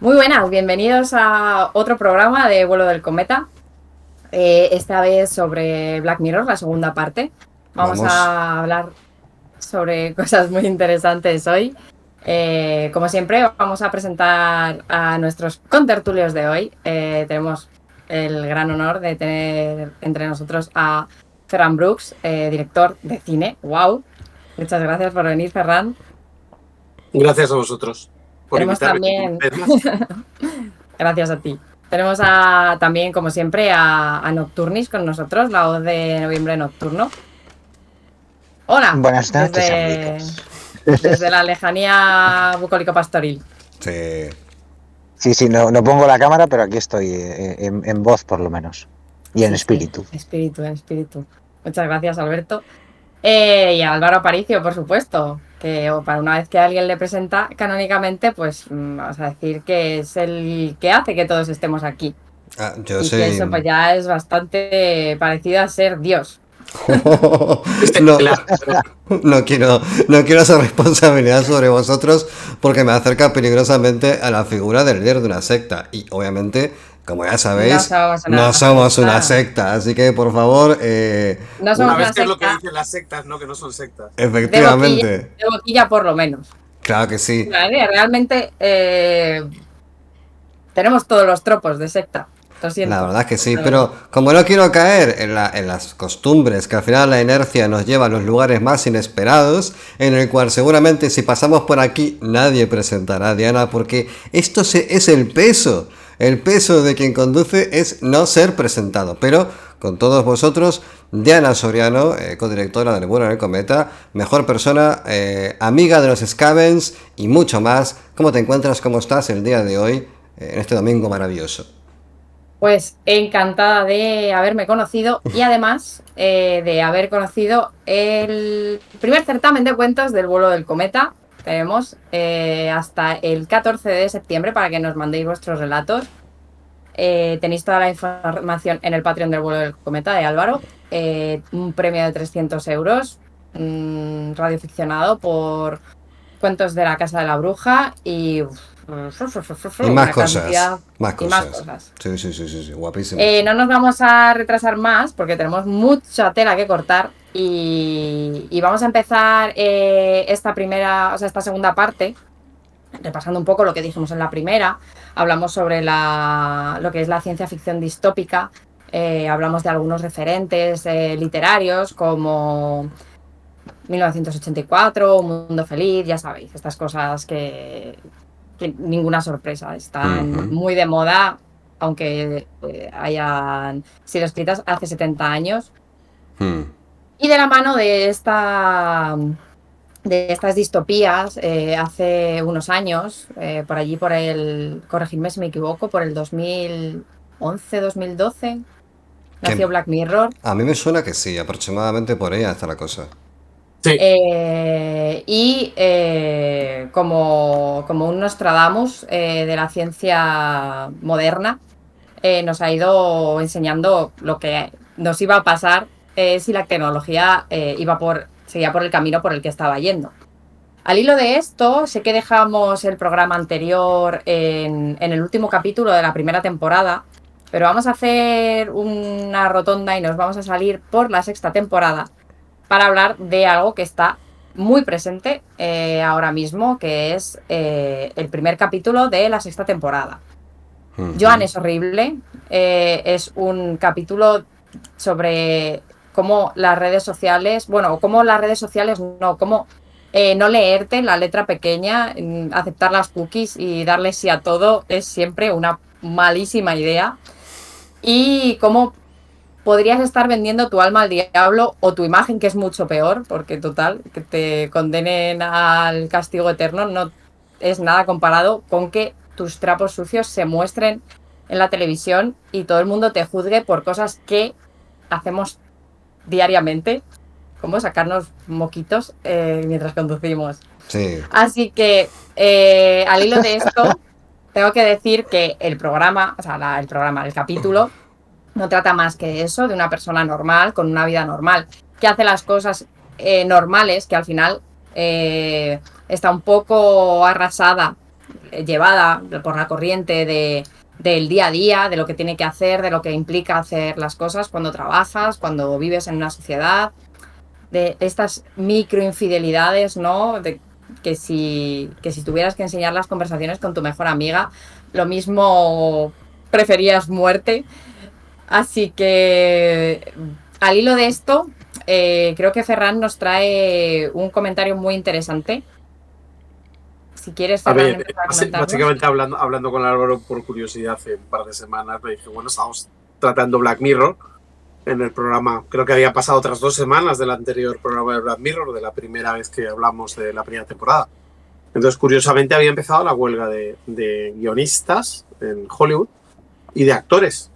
Muy buenas, bienvenidos a otro programa de Vuelo del Cometa. Esta vez sobre Black Mirror, la segunda parte. Vamos Vamos. a hablar sobre cosas muy interesantes hoy. Como siempre, vamos a presentar a nuestros contertulios de hoy. Tenemos el gran honor de tener entre nosotros a Ferran Brooks, director de cine. ¡Wow! Muchas gracias por venir, Ferran. Gracias a vosotros por Tenemos invitarme una también vez más. Gracias a ti. Tenemos también, como siempre, a Nocturnis con nosotros, la voz de Noviembre Nocturno. Hola, Buenas noches, desde, amigos. desde la lejanía bucólico pastoril. Sí. Sí, no pongo la cámara, pero aquí estoy en voz por lo menos. Y en Sí, sí, espíritu. espíritu, espíritu. Muchas gracias, Alberto. Y a Álvaro Aparicio, por supuesto, que para una vez que alguien le presenta canónicamente, pues vamos a decir que es el que hace que todos estemos aquí. Yo Y que eso pues soy. ya es bastante parecido a ser Dios. No, Claro, no quiero hacer responsabilidad sobre vosotros porque me acerca peligrosamente a la figura del líder de una secta. Y obviamente, como ya No sabéis, somos no una somos una secta. secta. Así que por favor, No somos ¿sabes una qué es lo que secta dicen las sectas? No, que no son sectas. efectivamente. de boquilla por lo menos. Claro que sí. ¿Vale? Realmente tenemos todos los tropos de secta. Lo La siento. verdad es que sí, pero como no quiero caer en las costumbres, que al final la inercia nos lleva a los lugares más inesperados, en el cual seguramente si pasamos por aquí nadie presentará a Diana, porque es el peso. El peso de quien conduce es no ser presentado. Pero con todos vosotros, Diana Soriano, codirectora del Vuelo en el Cometa, mejor persona, amiga de los Scavens y mucho más. ¿Cómo te encuentras? ¿Cómo estás el día de hoy, en este domingo maravilloso? Pues encantada de haberme conocido y además de haber conocido el primer certamen de cuentos del vuelo del cometa. Tenemos hasta el 14 de septiembre para que nos mandéis vuestros relatos. Tenéis toda la información en el Patreon del vuelo del cometa de Álvaro. Un premio de 300 euros, radioficcionado por Cuentos de la Casa de la Bruja y Y más una cosas, cantidad más y más cosas. cosas. Sí, guapísimo. No nos vamos a retrasar más porque tenemos mucha tela que cortar y vamos a empezar esta segunda parte, repasando un poco lo que dijimos en la primera. Hablamos sobre lo que es la ciencia ficción distópica, hablamos de algunos referentes literarios como 1984, Un Mundo Feliz, ya sabéis, estas cosas que ninguna sorpresa, están Ujú. muy de moda, aunque hayan sido escritas hace 70 años. Mm. Y de la mano de estas distopías, hace unos años, por allí corregidme si me equivoco, por el 2011, 2012, nació Que Black Mirror. a mí me suena que sí, aproximadamente por ahí está la cosa. Sí, Como un Nostradamus de la ciencia moderna, nos ha ido enseñando lo que nos iba a pasar si la tecnología seguía por el camino por el que estaba yendo. Al hilo de esto, sé que dejamos el programa anterior en el último capítulo de la primera temporada, pero vamos a hacer una rotonda y nos vamos a salir por la sexta temporada para hablar de algo que está muy presente ahora mismo, que es el primer capítulo de la sexta temporada. Joan Ujú. es horrible. Es un capítulo sobre cómo las redes sociales, bueno, cómo las redes sociales no, cómo no leerte la letra pequeña, aceptar las cookies y darle sí a todo es siempre una malísima idea. Y cómo podrías estar vendiendo tu alma al diablo o tu imagen, que es mucho peor, porque total, que te condenen al castigo eterno no es nada comparado con que tus trapos sucios se muestren en la televisión y todo el mundo te juzgue por cosas que hacemos diariamente, como sacarnos moquitos mientras conducimos. Sí. Así que al hilo de esto, tengo que decir que el programa, o sea, el capítulo, no trata más que eso, de una persona normal, con una vida normal, que hace las cosas normales, que al final está un poco arrasada llevada por la corriente del día a día, de lo que tiene que hacer, de lo que implica hacer las cosas cuando trabajas, cuando vives en una sociedad, de estas microinfidelidades, ¿no? Que si tuvieras que enseñar las conversaciones con tu mejor amiga, lo mismo preferías muerte. Así que al hilo de esto, creo que Ferran nos trae un comentario muy interesante. Si quieres, Ferran, básicamente hablando con Álvaro por curiosidad hace un par de semanas, me dije, bueno, estamos tratando Black Mirror en el programa. Creo que había pasado otras 2 semanas del anterior programa de Black Mirror, de la primera vez que hablamos de la primera temporada. Entonces, curiosamente, había empezado la huelga de guionistas en Hollywood y de actores.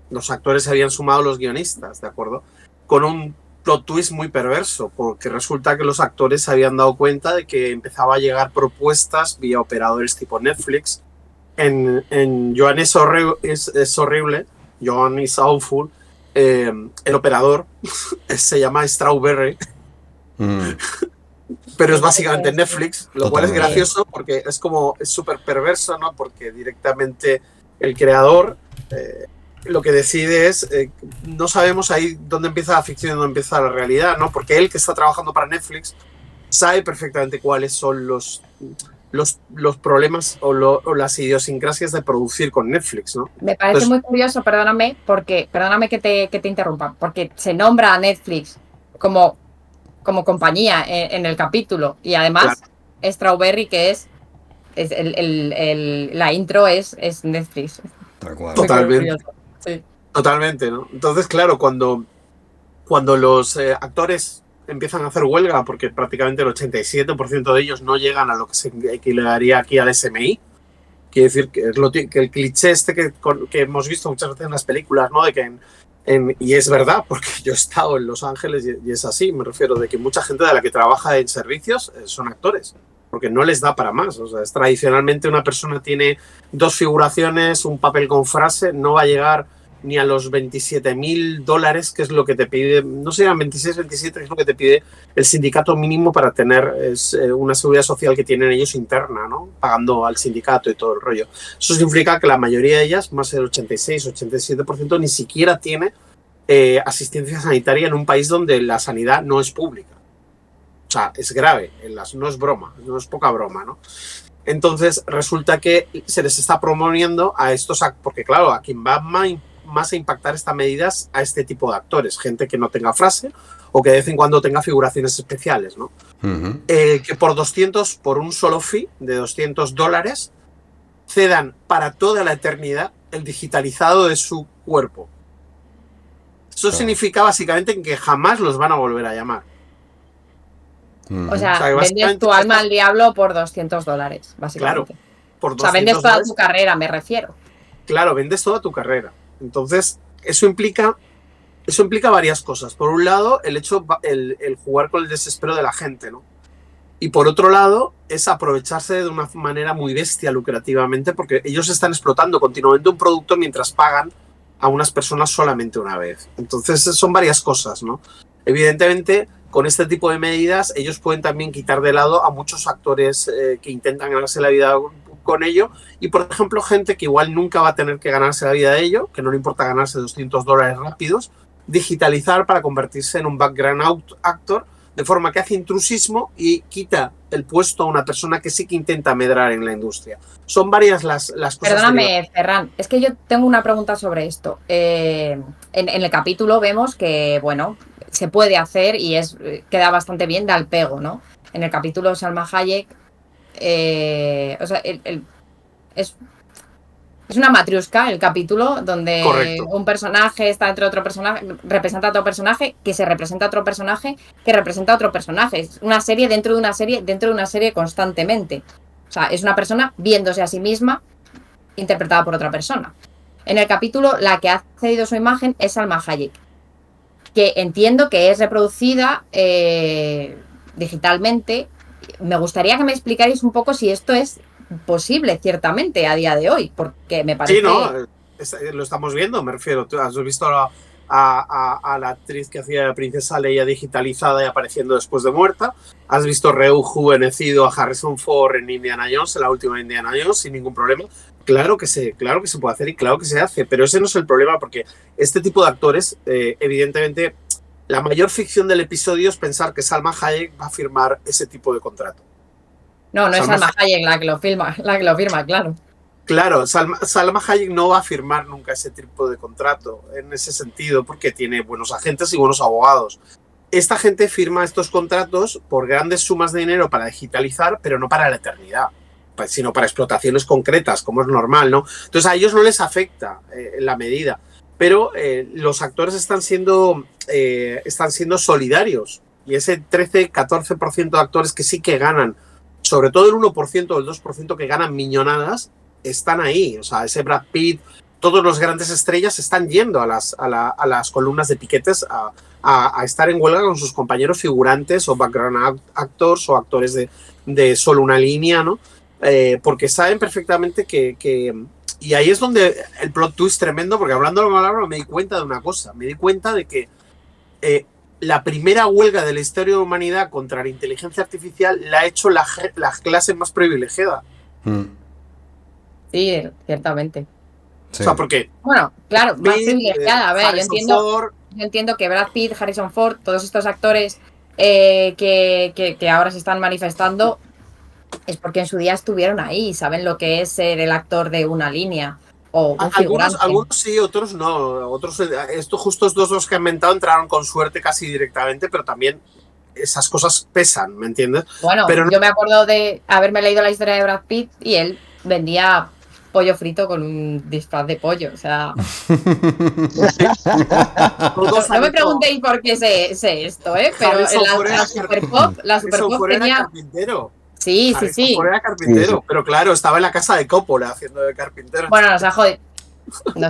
Los actores se habían sumado a los guionistas, ¿de acuerdo? Con un plot twist muy perverso, porque resulta que los actores se habían dado cuenta de que empezaba a llegar propuestas vía operadores tipo Netflix. En Joan es horrible, Joan is awful, el operador se llama Strawberry, pero es básicamente Netflix, lo cual es gracioso porque es súper perverso, ¿no? Porque directamente el creador lo que decide es, no sabemos ahí dónde empieza la ficción y dónde empieza la realidad, ¿no? Porque él, que está trabajando para Netflix, sabe perfectamente cuáles son los problemas o las idiosincrasias de producir con Netflix, ¿no? Me parece muy curioso, perdóname que te interrumpa, porque se nombra a Netflix como compañía en el capítulo, y además claro. Strawberry, que es la intro es Netflix. Totalmente. Sí. Totalmente, ¿no? Entonces, claro, cuando los actores empiezan a hacer huelga, porque prácticamente el 87% de ellos no llegan a lo que se equivalería aquí al SMI, quiere decir que el cliché que hemos visto muchas veces en las películas, ¿no? De que y es verdad, porque yo he estado en Los Ángeles y es así, me refiero, de que mucha gente de la que trabaja en servicios son actores, porque no les da para más. O sea, tradicionalmente una persona tiene 2 figuraciones, un papel con frase, no va a llegar ni a los $27,000, que es lo que te pide, no sé, 26, 27, que es lo que te pide el sindicato mínimo para tener una seguridad social que tienen ellos interna, ¿no? Pagando al sindicato y todo el rollo. Eso significa que la mayoría de ellas, más del 86, 87%, ni siquiera tiene asistencia sanitaria en un país donde la sanidad no es pública. O sea, es grave, no es broma, no es poca broma, ¿no? Entonces resulta que se les está promoviendo a estos, porque claro, a quien va más a impactar estas medidas a este tipo de actores, gente que no tenga frase o que de vez en cuando tenga figuraciones especiales, ¿no? Que por un solo fee de $200 cedan para toda la eternidad el digitalizado de su cuerpo. Eso significa básicamente que jamás los van a volver a llamar. O sea, vendes tu alma al diablo por $200, básicamente. Claro, por $200. O sea, vendes toda tu carrera, me refiero. Claro, vendes toda tu carrera. Entonces, eso implica varias cosas. Por un lado, el jugar con el desespero de la gente, ¿no? Y por otro lado, es aprovecharse de una manera muy bestia lucrativamente, porque ellos están explotando continuamente un producto mientras pagan a unas personas solamente una vez. Entonces, son varias cosas, ¿no? Evidentemente, con este tipo de medidas, ellos pueden también quitar de lado a muchos actores que intentan ganarse la vida con ello, y por ejemplo gente que igual nunca va a tener que ganarse la vida de ello, que no le importa ganarse $200 rápidos, digitalizar para convertirse en un background actor, de forma que hace intrusismo y quita el puesto a una persona que sí que intenta medrar en la industria. Son varias las cosas. Perdóname, Ferran, es que yo tengo una pregunta sobre esto. En el capítulo vemos que, bueno, se puede hacer y queda bastante bien, da el pego, ¿no? En el capítulo Salma Hayek, o sea, es una matriusca el capítulo donde Correcto. Un personaje está entre otro personaje, representa a otro personaje, que se representa a otro personaje, que representa a otro personaje. Es una serie dentro de una serie, dentro de una serie constantemente. O sea, es una persona viéndose a sí misma interpretada por otra persona. En el capítulo, la que ha cedido su imagen es Salma Hayek, que entiendo que es reproducida digitalmente. Me gustaría que me explicarais un poco si esto es posible, ciertamente, a día de hoy, porque me parece... Sí, no, lo estamos viendo, me refiero. Tú has visto a la actriz que hacía la princesa Leia digitalizada y apareciendo después de muerta. Has visto rejuvenecido a Harrison Ford en Indiana Jones, en la última Indiana Jones, sin ningún problema. Claro que se puede hacer y claro que se hace, pero ese no es el problema, porque este tipo de actores, evidentemente, la mayor ficción del episodio es pensar que Salma Hayek va a firmar ese tipo de contrato. No es Salma Hayek la que lo firma, claro. Claro, Salma Hayek no va a firmar nunca ese tipo de contrato en ese sentido porque tiene buenos agentes y buenos abogados. Esta gente firma estos contratos por grandes sumas de dinero para digitalizar, pero no para la eternidad, sino para explotaciones concretas, como es normal, ¿no? Entonces a ellos no les afecta la medida, pero los actores están siendo solidarios y ese 13-14% de actores que sí que ganan, sobre todo el 1% o el 2% que ganan millonadas, están ahí. O sea, ese Brad Pitt, todos los grandes estrellas están yendo a las columnas de piquetes a estar en huelga con sus compañeros figurantes o background actors o actores de solo una línea, ¿no? Porque saben perfectamente que y ahí es donde el plot twist tremendo, porque hablando me di cuenta de una cosa, me di cuenta de que la primera huelga de la historia de la humanidad contra la inteligencia artificial la ha hecho la clase más privilegiada. Sí, ciertamente. Sí. O sea, porque... Bueno, claro, más privilegiada. A ver, yo entiendo que Brad Pitt, Harrison Ford, todos estos actores que ahora se están manifestando es porque en su día estuvieron ahí, saben lo que es ser el actor de una línea o un figurante. Algunos sí, otros no. Otros, estos dos que han inventado entraron con suerte casi directamente, pero también esas cosas pesan, ¿me entiendes? Bueno, pero yo me acuerdo de haberme leído la historia de Brad Pitt y él vendía pollo frito con un disfraz de pollo, o sea... no me preguntéis por qué sé esto, pero la Super Pop tenía... Carpintero. Sí. Era carpintero, pero claro, estaba en la casa de Coppola haciendo de carpintero. Bueno, nos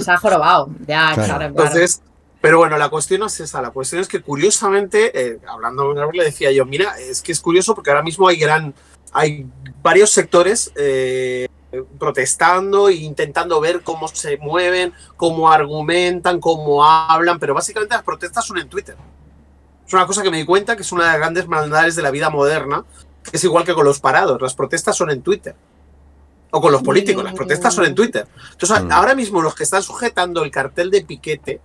ha jorobado, ya, claro. Entonces, pero bueno, la cuestión no es esa, la cuestión es que curiosamente, hablando con él, le decía yo, mira, es que es curioso porque ahora mismo hay varios sectores protestando e intentando ver cómo se mueven, cómo argumentan, cómo hablan, pero básicamente las protestas son en Twitter. Es una cosa que me di cuenta que es una de las grandes maldades de la vida moderna, que es igual que con los parados, las protestas son en Twitter. O con los políticos, las protestas son en Twitter. Entonces, ahora mismo los que están sujetando el cartel de piquete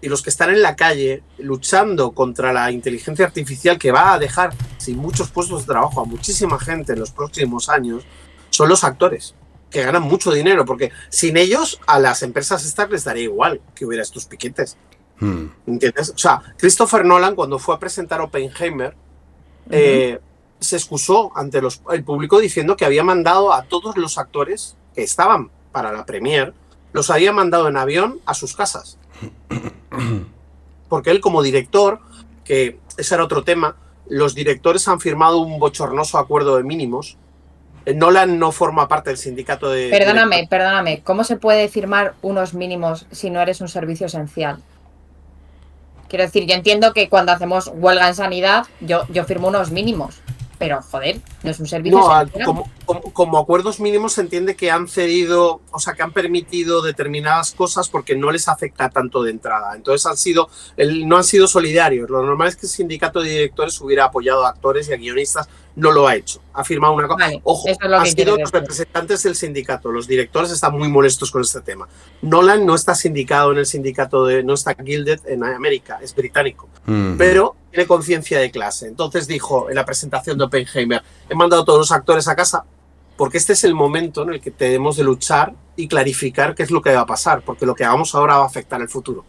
y los que están en la calle luchando contra la inteligencia artificial que va a dejar sin muchos puestos de trabajo a muchísima gente en los próximos años, son los actores, que ganan mucho dinero, porque sin ellos a las empresas estas les daría igual que hubiera estos piquetes. ¿Entiendes? O sea, Christopher Nolan, cuando fue a presentar Oppenheimer, se excusó ante el público diciendo que había mandado a todos los actores que estaban para la premier, los había mandado en avión a sus casas. Porque él, como director, que ese era otro tema, los directores han firmado un bochornoso acuerdo de mínimos. Nolan no forma parte del sindicato de... Perdóname, ¿cómo se puede firmar unos mínimos si no eres un servicio esencial? Quiero decir, yo entiendo que cuando hacemos huelga en sanidad, yo firmo unos mínimos, pero joder, no es un servicio esencial. Como acuerdos mínimos se entiende que han cedido, o sea, que han permitido determinadas cosas porque no les afecta tanto de entrada. Entonces no han sido solidarios. Lo normal es que el sindicato de directores hubiera apoyado a actores y a guionistas. No lo ha hecho. Ha firmado una cosa. Vale, ojo, han sido los representantes del sindicato. Los directores están muy molestos con este tema. Nolan no está sindicado en el sindicato no está gilded en América, es británico. Pero tiene conciencia de clase. Entonces dijo en la presentación de Oppenheimer, he mandado a todos los actores a casa porque este es el momento en el que tenemos de luchar y clarificar qué es lo que va a pasar, porque lo que hagamos ahora va a afectar el futuro.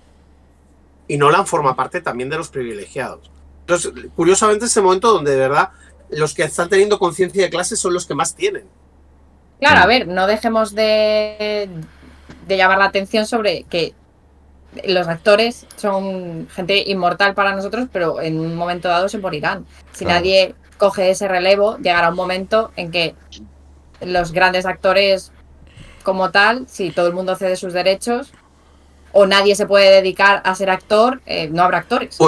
Y Nolan forma parte también de los privilegiados. Entonces, curiosamente, es el momento donde de verdad los que están teniendo conciencia de clase son los que más tienen. Claro, a ver, no dejemos de llamar la atención sobre que los actores son gente inmortal para nosotros, pero en un momento dado se morirán. Si nadie coge ese relevo, llegará un momento en que los grandes actores como tal, si todo el mundo cede sus derechos o nadie se puede dedicar a ser actor, no habrá actores.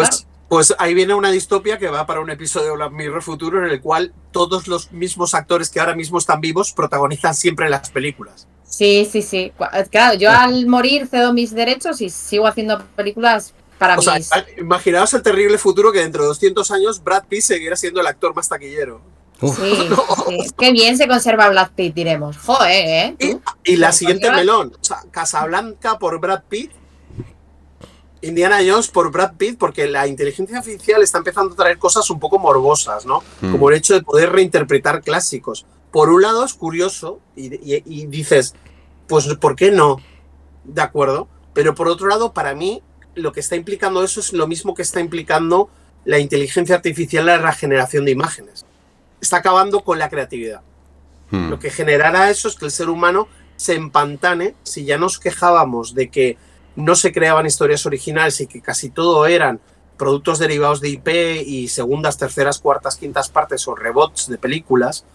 Pues ahí viene una distopia que va para un episodio de Black Mirror futuro en el cual todos los mismos actores que ahora mismo están vivos protagonizan siempre las películas. Sí. Claro, yo al morir cedo mis derechos y sigo haciendo películas para O sea, mis... imaginaos el terrible futuro que dentro de 200 años Brad Pitt seguirá siendo el actor más taquillero. Sí. Qué bien se conserva Brad Pitt, diremos. Joder, ¿eh? ¿Tú? Y la siguiente melón, o sea, Casablanca por Brad Pitt, Indiana Jones por Brad Pitt, porque la inteligencia artificial está empezando a traer cosas un poco morbosas, ¿no? Como el hecho de poder reinterpretar clásicos. Por un lado es curioso y dices, pues ¿por qué no? De acuerdo. Pero por otro lado, para mí, lo que está implicando eso es lo mismo que está implicando la inteligencia artificial en la generación de imágenes. Está acabando con la creatividad. Lo que generará eso es que el ser humano se empantane. Si ya nos quejábamos de que no se creaban historias originales y que casi todo eran productos derivados de IP y segundas, terceras, cuartas, quintas partes o rebots de películas,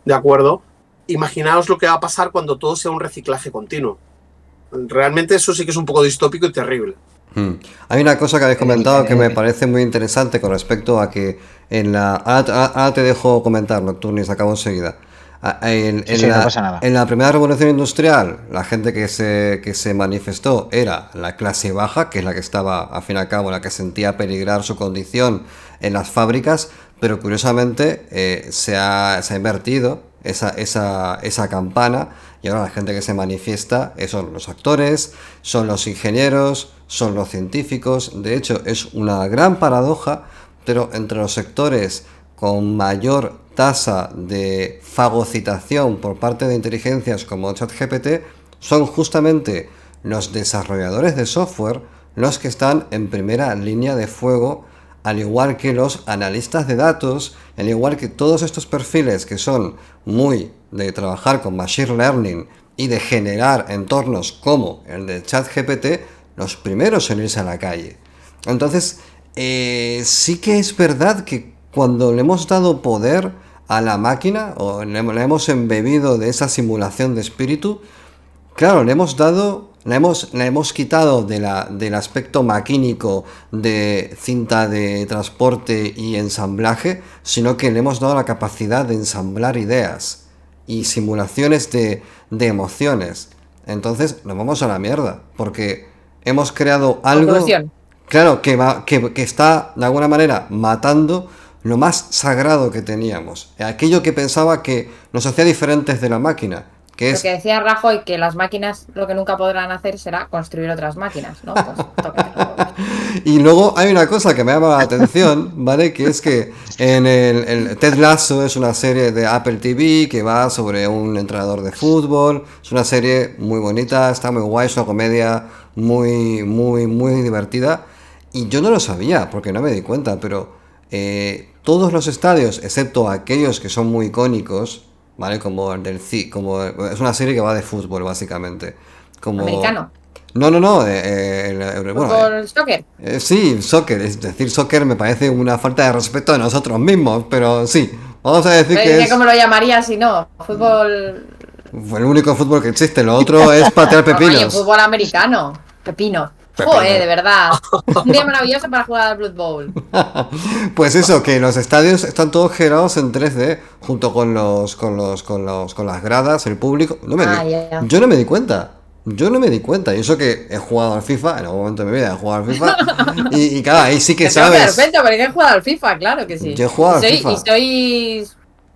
¿de acuerdo? Imaginaos lo que va a pasar cuando todo sea un reciclaje continuo. Realmente eso sí que es un poco distópico y terrible. Hay una cosa que habéis comentado que me parece muy interesante con respecto a que en la... Ahora te dejo comentar, Nocturnis, acabo enseguida. No pasa nada. En la primera revolución industrial, la gente que se manifestó era la clase baja, que es la que estaba, al fin y al cabo, la que sentía peligrar su condición en las fábricas, pero curiosamente se ha invertido esa campana y ahora la gente que se manifiesta son los actores, son los ingenieros, son los científicos. De hecho, es una gran paradoja, pero entre los sectores con mayor tasa de fagocitación por parte de inteligencias como ChatGPT son justamente los desarrolladores de software los que están en primera línea de fuego, al igual que los analistas de datos, al igual que todos estos perfiles que son muy de trabajar con Machine Learning y de generar entornos como el de ChatGPT, los primeros en irse a la calle. Entonces, sí que es verdad que cuando le hemos dado poder a la máquina o le hemos embebido de esa simulación de espíritu, claro, le hemos quitado del aspecto maquínico de cinta de transporte y ensamblaje, sino que le hemos dado la capacidad de ensamblar ideas y simulaciones de emociones. Entonces nos vamos a la mierda, porque hemos creado algo, Conclusión. claro, que está de alguna manera matando lo más sagrado que teníamos, aquello que pensaba que nos hacía diferentes de la máquina. Que Lo es... que decía Rajoy, que las máquinas lo que nunca podrán hacer será construir otras máquinas, ¿no? Pues tócatelo. Y luego hay una cosa que me llama la atención, ¿vale? Que es que en el Ted Lasso es una serie de Apple TV que va sobre un entrenador de fútbol. Es una serie muy bonita, está muy guay, es una comedia muy divertida. Y yo no lo sabía porque no me di cuenta, pero todos los estadios, excepto aquellos que son muy icónicos, ¿vale? Como el del es una serie que va de fútbol, básicamente. Como... Americano. No. ¿Fútbol, soccer? Sí, soccer. Es decir, soccer me parece una falta de respeto a nosotros mismos, pero sí. Vamos a decir que es... ¿Cómo lo llamaría si no? Fútbol... el único fútbol que existe. Lo otro es patear pepinos. Oye, fútbol americano. Pepino. Joder, de verdad. Un día maravilloso para jugar al Blood Bowl. Pues eso, que los estadios están todos generados en 3D, junto con las gradas, el público. Yo no me di cuenta. Y eso que he jugado al FIFA, en algún momento de mi vida he jugado al FIFA. y claro, ahí sí que sabes. Perfecto, pero he jugado al FIFA, claro que sí. Yo he jugado al FIFA. Y soy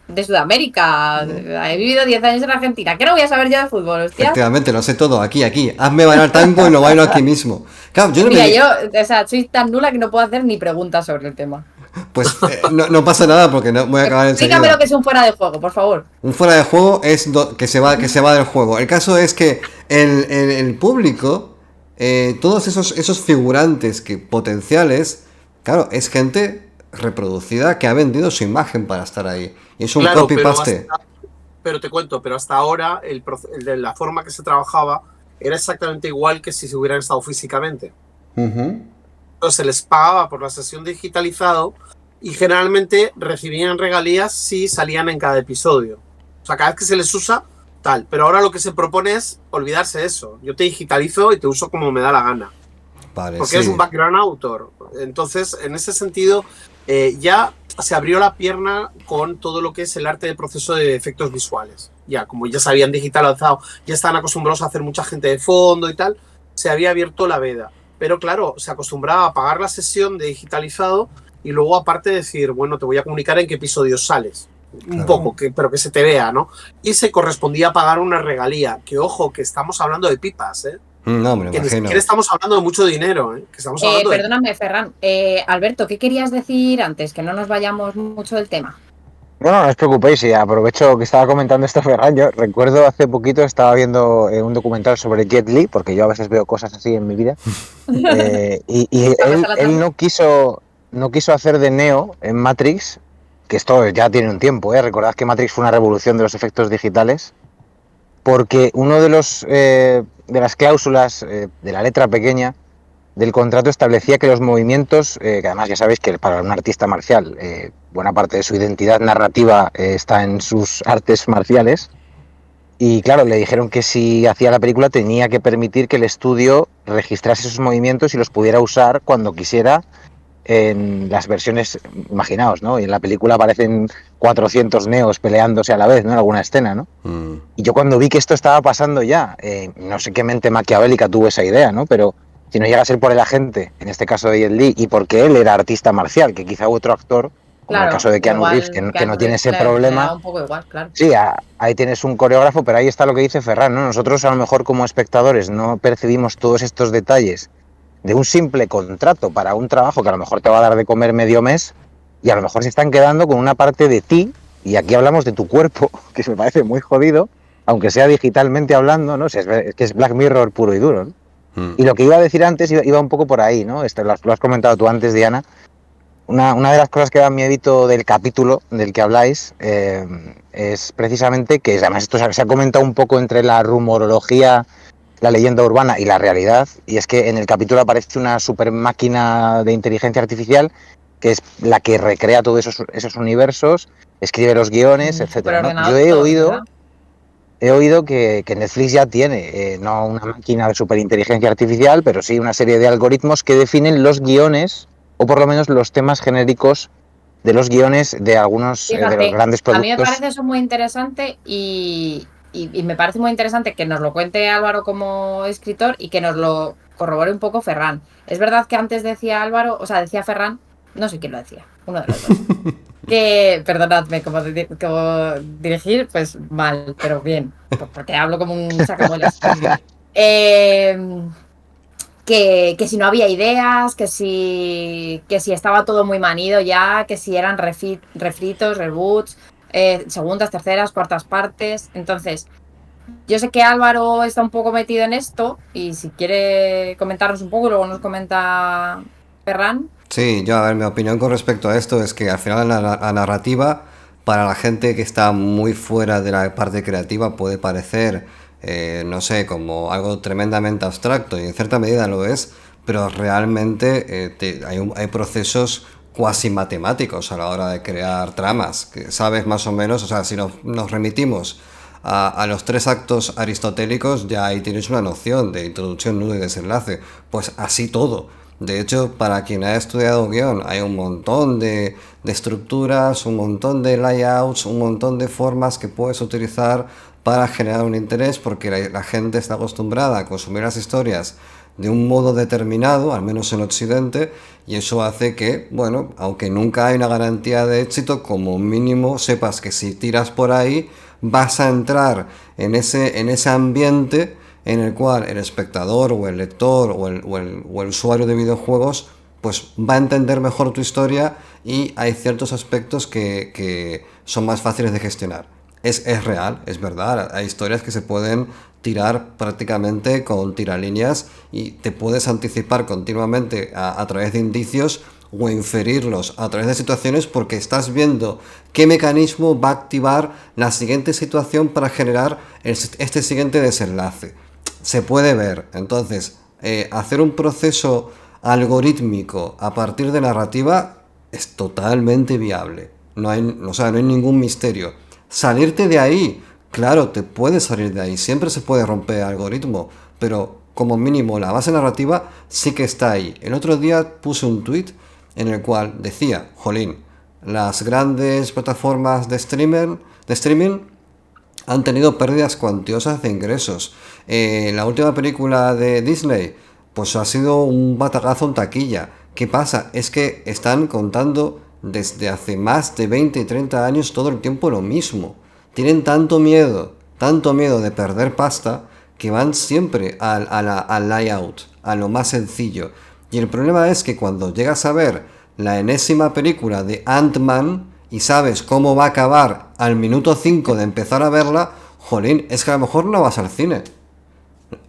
de Sudamérica. He vivido 10 años en Argentina. ¿Qué no voy a saber yo de fútbol, hostia? Efectivamente, lo sé todo, aquí. Hazme bailar tango y lo bailo aquí mismo. Claro, yo soy tan nula que no puedo hacer ni preguntas sobre el tema. Pues no pasa nada porque no voy a acabar enseguida. Explícame lo que es un fuera de juego, por favor. Un fuera de juego es que se va del juego. El caso es que el público, todos esos figurantes potenciales, claro, es gente reproducida que ha vendido su imagen para estar ahí. Y es un copy-paste. Pero te cuento, pero hasta ahora la forma que se trabajaba era exactamente igual que si se hubieran estado físicamente. Entonces se les pagaba por la sesión digitalizado y generalmente recibían regalías si salían en cada episodio. O sea, cada vez que se les usa, tal. Pero ahora lo que se propone es olvidarse de eso. Yo te digitalizo y te uso como me da la gana. Vale, porque es un background author. Entonces, en ese sentido, ya se abrió la pierna con todo lo que es el arte de proceso de efectos visuales. Ya, como ya se habían digitalizado, ya estaban acostumbrados a hacer mucha gente de fondo y tal, se había abierto la veda. Pero claro, se acostumbraba a pagar la sesión de digitalizado y luego aparte decir, bueno, te voy a comunicar en qué episodios sales. Un poco, pero que se te vea, ¿no? Y se correspondía a pagar una regalía. Que ojo, que estamos hablando de pipas, ¿eh? No, me lo Que ni imagino. siquiera estamos hablando de mucho dinero, ¿eh? Que estamos hablando Perdóname, Ferran. Alberto, ¿qué querías decir antes? Que no nos vayamos mucho del tema. Bueno, no os preocupéis, y aprovecho que estaba comentando esto, Ferran. Yo recuerdo hace poquito estaba viendo un documental sobre Jet Li, porque yo a veces veo cosas así en mi vida. Y él no quiso hacer de Neo en Matrix, que esto ya tiene un tiempo, ¿eh? Recordad que Matrix fue una revolución de los efectos digitales, porque uno de las cláusulas de la letra pequeña del contrato establecía que los movimientos, que además ya sabéis que para un artista marcial buena parte de su identidad narrativa está en sus artes marciales, y claro, le dijeron que si hacía la película tenía que permitir que el estudio registrase esos movimientos y los pudiera usar cuando quisiera en las versiones, imaginaos, ¿no? Y en la película aparecen 400 neos peleándose a la vez, ¿no? En alguna escena, ¿no? Y yo cuando vi que esto estaba pasando ya, no sé qué mente maquiavélica tuvo esa idea, ¿no? Pero si no llega a ser por el agente, en este caso de Jet Li, y porque él era artista marcial, que quizá otro actor, como en el caso de Keanu Reeves, que no tiene ese problema. Un poco igual, claro. Sí, ahí tienes un coreógrafo, pero ahí está lo que dice Ferran, ¿no? Nosotros a lo mejor como espectadores no percibimos todos estos detalles de un simple contrato para un trabajo que a lo mejor te va a dar de comer medio mes, y a lo mejor se están quedando con una parte de ti, y aquí hablamos de tu cuerpo, que me parece muy jodido, aunque sea digitalmente hablando, ¿no? Es que es Black Mirror puro y duro, ¿no? Y lo que iba a decir antes iba un poco por ahí, ¿no? Lo has comentado tú antes, Diana. Una de las cosas que da miedito del capítulo del que habláis es precisamente que, además esto se ha comentado un poco entre la rumorología, la leyenda urbana y la realidad, y es que en el capítulo aparece una super máquina de inteligencia artificial que es la que recrea todos esos universos, escribe los guiones, etcétera, ¿no? Yo he oído que Netflix ya tiene, no una máquina de superinteligencia artificial, pero sí una serie de algoritmos que definen los guiones, o por lo menos los temas genéricos de los guiones de algunos de los grandes productos. A mí me parece eso muy interesante y me parece muy interesante que nos lo cuente Álvaro como escritor y que nos lo corrobore un poco Ferran. Es verdad que antes decía Álvaro, o sea, decía Ferran, no sé quién lo decía, uno de los dos. Que, perdonadme, como dirigir, pues mal, pero bien, porque hablo como un sacamuelas. Que si no había ideas, que si estaba todo muy manido ya, que si eran refritos, reboots, segundas, terceras, cuartas partes. Entonces, yo sé que Álvaro está un poco metido en esto y si quiere comentarnos un poco y luego nos comenta Ferran. Sí, yo, a ver, mi opinión con respecto a esto es que al final la narrativa, para la gente que está muy fuera de la parte creativa, puede parecer, no sé, como algo tremendamente abstracto, y en cierta medida lo es, pero realmente hay procesos cuasi matemáticos a la hora de crear tramas, que sabes más o menos, o sea, si nos remitimos a los 3 actos aristotélicos, ya ahí tienes una noción de introducción, nudo y desenlace, pues así todo. De hecho, para quien ha estudiado guión, hay un montón de estructuras, un montón de layouts, un montón de formas que puedes utilizar para generar un interés, porque la gente está acostumbrada a consumir las historias de un modo determinado, al menos en Occidente, y eso hace que, bueno, aunque nunca hay una garantía de éxito, como mínimo sepas que si tiras por ahí vas a entrar en ese ambiente en el cual el espectador o el lector o el usuario de videojuegos pues va a entender mejor tu historia, y hay ciertos aspectos que son más fáciles de gestionar. Es real, es verdad, hay historias que se pueden tirar prácticamente con tiralíneas y te puedes anticipar continuamente a través de indicios o inferirlos a través de situaciones, porque estás viendo qué mecanismo va a activar la siguiente situación para generar este siguiente desenlace. Se puede ver. Entonces, hacer un proceso algorítmico a partir de narrativa es totalmente viable. No hay ningún misterio. Salirte de ahí, claro, te puedes salir de ahí. Siempre se puede romper el algoritmo, pero como mínimo la base narrativa sí que está ahí. El otro día puse un tweet en el cual decía, jolín, las grandes plataformas de streaming han tenido pérdidas cuantiosas de ingresos. La última película de Disney, pues ha sido un batacazo en taquilla. ¿Qué pasa? Es que están contando desde hace más de 20 y 30 años todo el tiempo lo mismo. Tienen tanto miedo de perder pasta, que van siempre al layout, a lo más sencillo. Y el problema es que cuando llegas a ver la enésima película de Ant-Man y sabes cómo va a acabar al minuto 5 de empezar a verla, jolín, es que a lo mejor no vas al cine.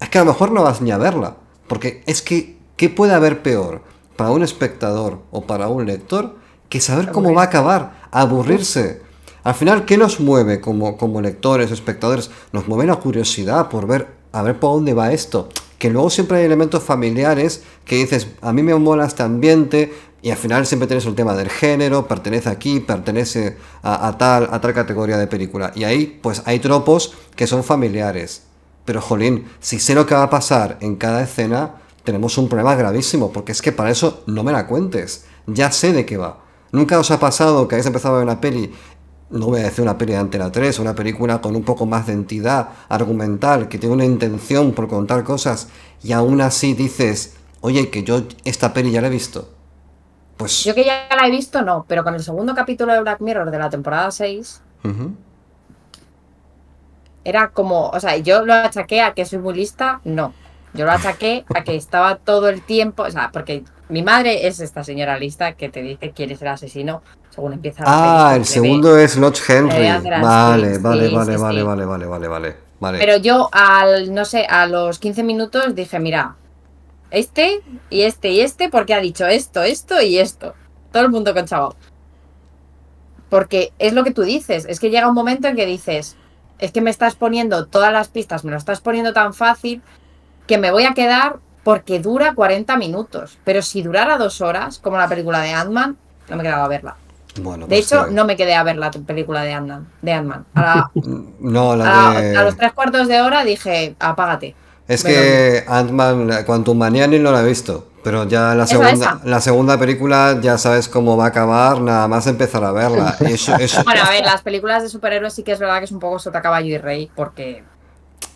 Es que a lo mejor no vas ni a verla. Porque es que, ¿qué puede haber peor para un espectador o para un lector que saber cómo va a acabar? Aburrirse. Al final, ¿qué nos mueve como lectores, espectadores? Nos mueve la curiosidad por ver, a ver por dónde va esto. Que luego siempre hay elementos familiares que dices, a mí me mola este ambiente, y al final siempre tienes el tema del género, pertenece aquí, pertenece a tal categoría de película. Y ahí, pues hay tropos que son familiares. Pero jolín, si sé lo que va a pasar en cada escena, tenemos un problema gravísimo, porque es que para eso no me la cuentes. Ya sé de qué va. ¿Nunca os ha pasado que habéis empezado a ver una peli, no voy a decir una peli de Antena 3, una película con un poco más de entidad argumental, que tiene una intención por contar cosas, y aún así dices, oye, que yo esta peli ya la he visto? Pues... Yo que ya la he visto, no, pero con el segundo capítulo de Black Mirror de la temporada 6, era como, o sea, yo lo achaqué a que soy muy lista, no. Yo lo achaqué a que estaba todo el tiempo, o sea, porque mi madre es esta señora lista que te dice quién es el asesino según empieza la peli. El segundo es Lodge Henry. Vale. Pero yo no sé, a los 15 minutos dije, mira, este, porque ha dicho esto y esto. Todo el mundo con chaval. Porque es lo que tú dices, es que llega un momento en que dices, es que me estás poniendo todas las pistas, me lo estás poniendo tan fácil que me voy a quedar porque dura 40 minutos. Pero si durara 2 horas, como la película de Ant-Man, no me quedaba a verla. Bueno, de hecho, no me quedé a ver la película de Ant-Man. A los 3/4 de hora dije, apágate. Es que Ant-Man, Quantumania no la he visto, pero ya la segunda película ya sabes cómo va a acabar, nada más empezar a verla. Bueno, a ver, las películas de superhéroes sí que es verdad que es un poco sota, caballo y rey, porque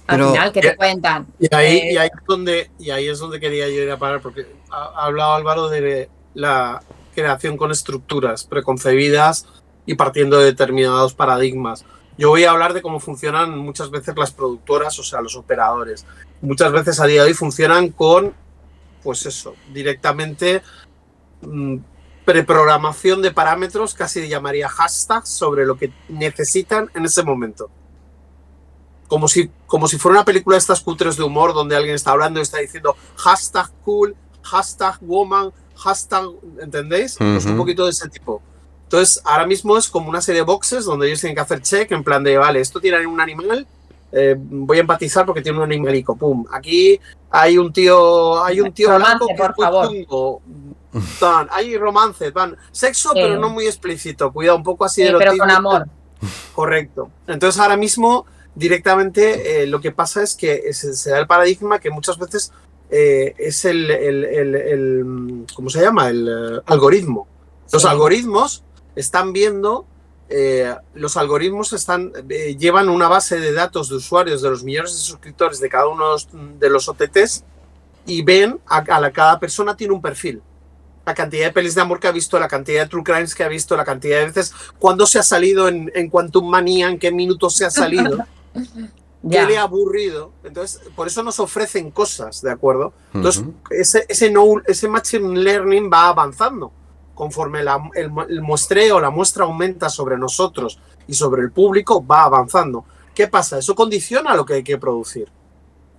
al final, ¿qué te cuentan? Y ahí es donde quería yo ir a parar, porque ha hablado Álvaro de la creación con estructuras preconcebidas y partiendo de determinados paradigmas. Yo voy a hablar de cómo funcionan muchas veces las productoras, o sea, los operadores. Muchas veces a día de hoy funcionan con, pues eso, directamente preprogramación de parámetros, casi llamaría hashtags, sobre lo que necesitan en ese momento. Como si fuera una película de estas cutres de humor donde alguien está hablando y está diciendo hashtag cool, hashtag woman, hashtag, ¿entendéis? Pues un poquito de ese tipo. Entonces, ahora mismo es como una serie de boxes donde ellos tienen que hacer check en plan de, vale, esto tiene un animal, voy a empatizar porque tiene un animalico, pum. Aquí hay un tío romance, blanco que por favor. Chungo. Hay romance, sexo, pero no muy explícito, cuidado, un poco así de erotismo. Pero con amor. Correcto. Entonces, ahora mismo, directamente, lo que pasa es que se da el paradigma que muchas veces es el ¿cómo se llama? El algoritmo. Los algoritmos están viendo, llevan una base de datos de usuarios de los millones de suscriptores de cada uno de los OTTs y ven cada persona tiene un perfil. La cantidad de pelis de amor que ha visto, la cantidad de true crimes que ha visto, la cantidad de veces, cuándo se ha salido en Quantum Manía, en qué minutos se ha salido, qué le ha aburrido. Entonces, por eso nos ofrecen cosas, ¿de acuerdo? Entonces, ese machine learning va avanzando. Conforme el muestreo, la muestra aumenta sobre nosotros y sobre el público, va avanzando. ¿Qué pasa? Eso condiciona lo que hay que producir.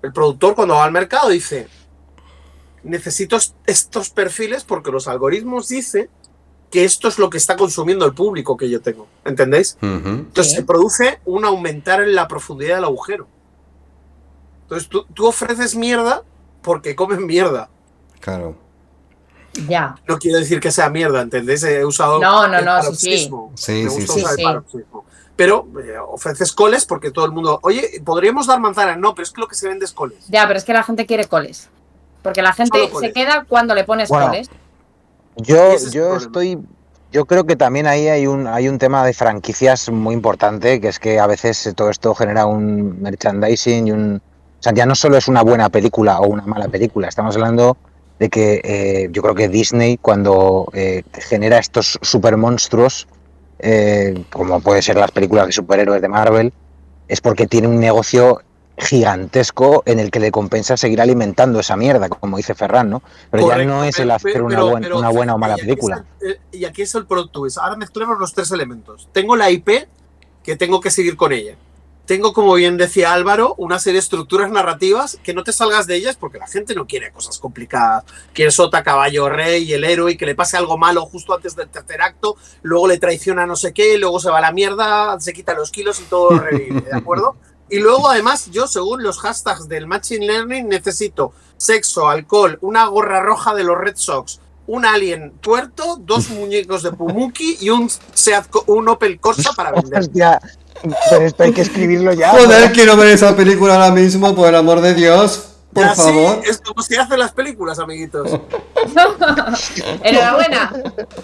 El productor, cuando va al mercado, dice, necesito estos perfiles porque los algoritmos dicen que esto es lo que está consumiendo el público que yo tengo. ¿Entendéis? Entonces se produce un aumentar en la profundidad del agujero. Entonces tú ofreces mierda porque comen mierda. Claro. Ya. No quiero decir que sea mierda, ¿entendéis? He usado el paroxismo. Sí. El paroxismo. Pero ofreces coles porque todo el mundo... Oye, ¿podríamos dar manzanas? No, pero es que lo que se vende es coles. Ya, pero es que la gente quiere coles. Porque la gente se queda cuando le pones coles. Yo creo que también ahí hay un tema de franquicias muy importante, que es que a veces todo esto genera un merchandising o sea, ya no solo es una buena película o una mala película, estamos hablando de que yo creo que Disney cuando genera estos supermonstruos, como puede ser las películas de superhéroes de Marvel, es porque tiene un negocio gigantesco en el que le compensa seguir alimentando esa mierda, como dice Ferran, ¿no? Pero ya no Correcto, es el hacer una buena o mala película. y aquí es el plot twist. Ahora mezclemos los tres elementos. Tengo la IP que tengo que seguir con ella. Tengo, como bien decía Álvaro, una serie de estructuras narrativas que no te salgas de ellas porque la gente no quiere cosas complicadas. Quiere sota, caballo, rey, el héroe, y que le pase algo malo justo antes del tercer acto, luego le traiciona no sé qué, luego se va a la mierda, se quita los kilos y todo revive, ¿de acuerdo? Y luego, además, yo, según los hashtags del Machine Learning, necesito sexo, alcohol, una gorra roja de los Red Sox, un alien tuerto, 2 muñecos de Pumuki y un Opel Corsa para vender. Hostia, pero esto hay que escribirlo ya. Joder, quiero ver esa película ahora mismo, por el amor de Dios. Por favor. Sí, es como se hacen las películas, amiguitos. Enhorabuena,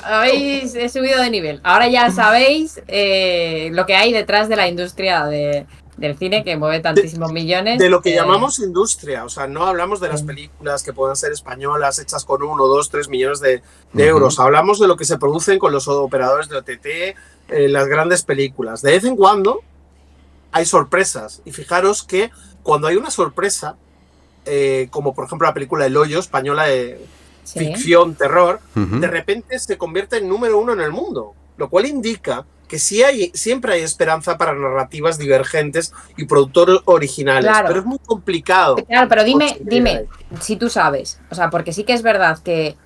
habéis subido de nivel. Ahora ya sabéis lo que hay detrás de la industria del cine que mueve tantísimos millones. De lo que llamamos industria, o sea, no hablamos de las películas que puedan ser españolas hechas con 1, 2, 3 millones de euros. Hablamos de lo que se producen con los operadores de OTT, las grandes películas. De vez en cuando hay sorpresas. Y fijaros que cuando hay una sorpresa, como por ejemplo la película El Hoyo, española de ficción, terror, de repente se convierte en número 1 en el mundo. Lo cual indica que siempre hay esperanza para narrativas divergentes y productores originales, claro. Pero es muy complicado. Claro, pero dime si tú sabes, o sea, porque sí que es verdad que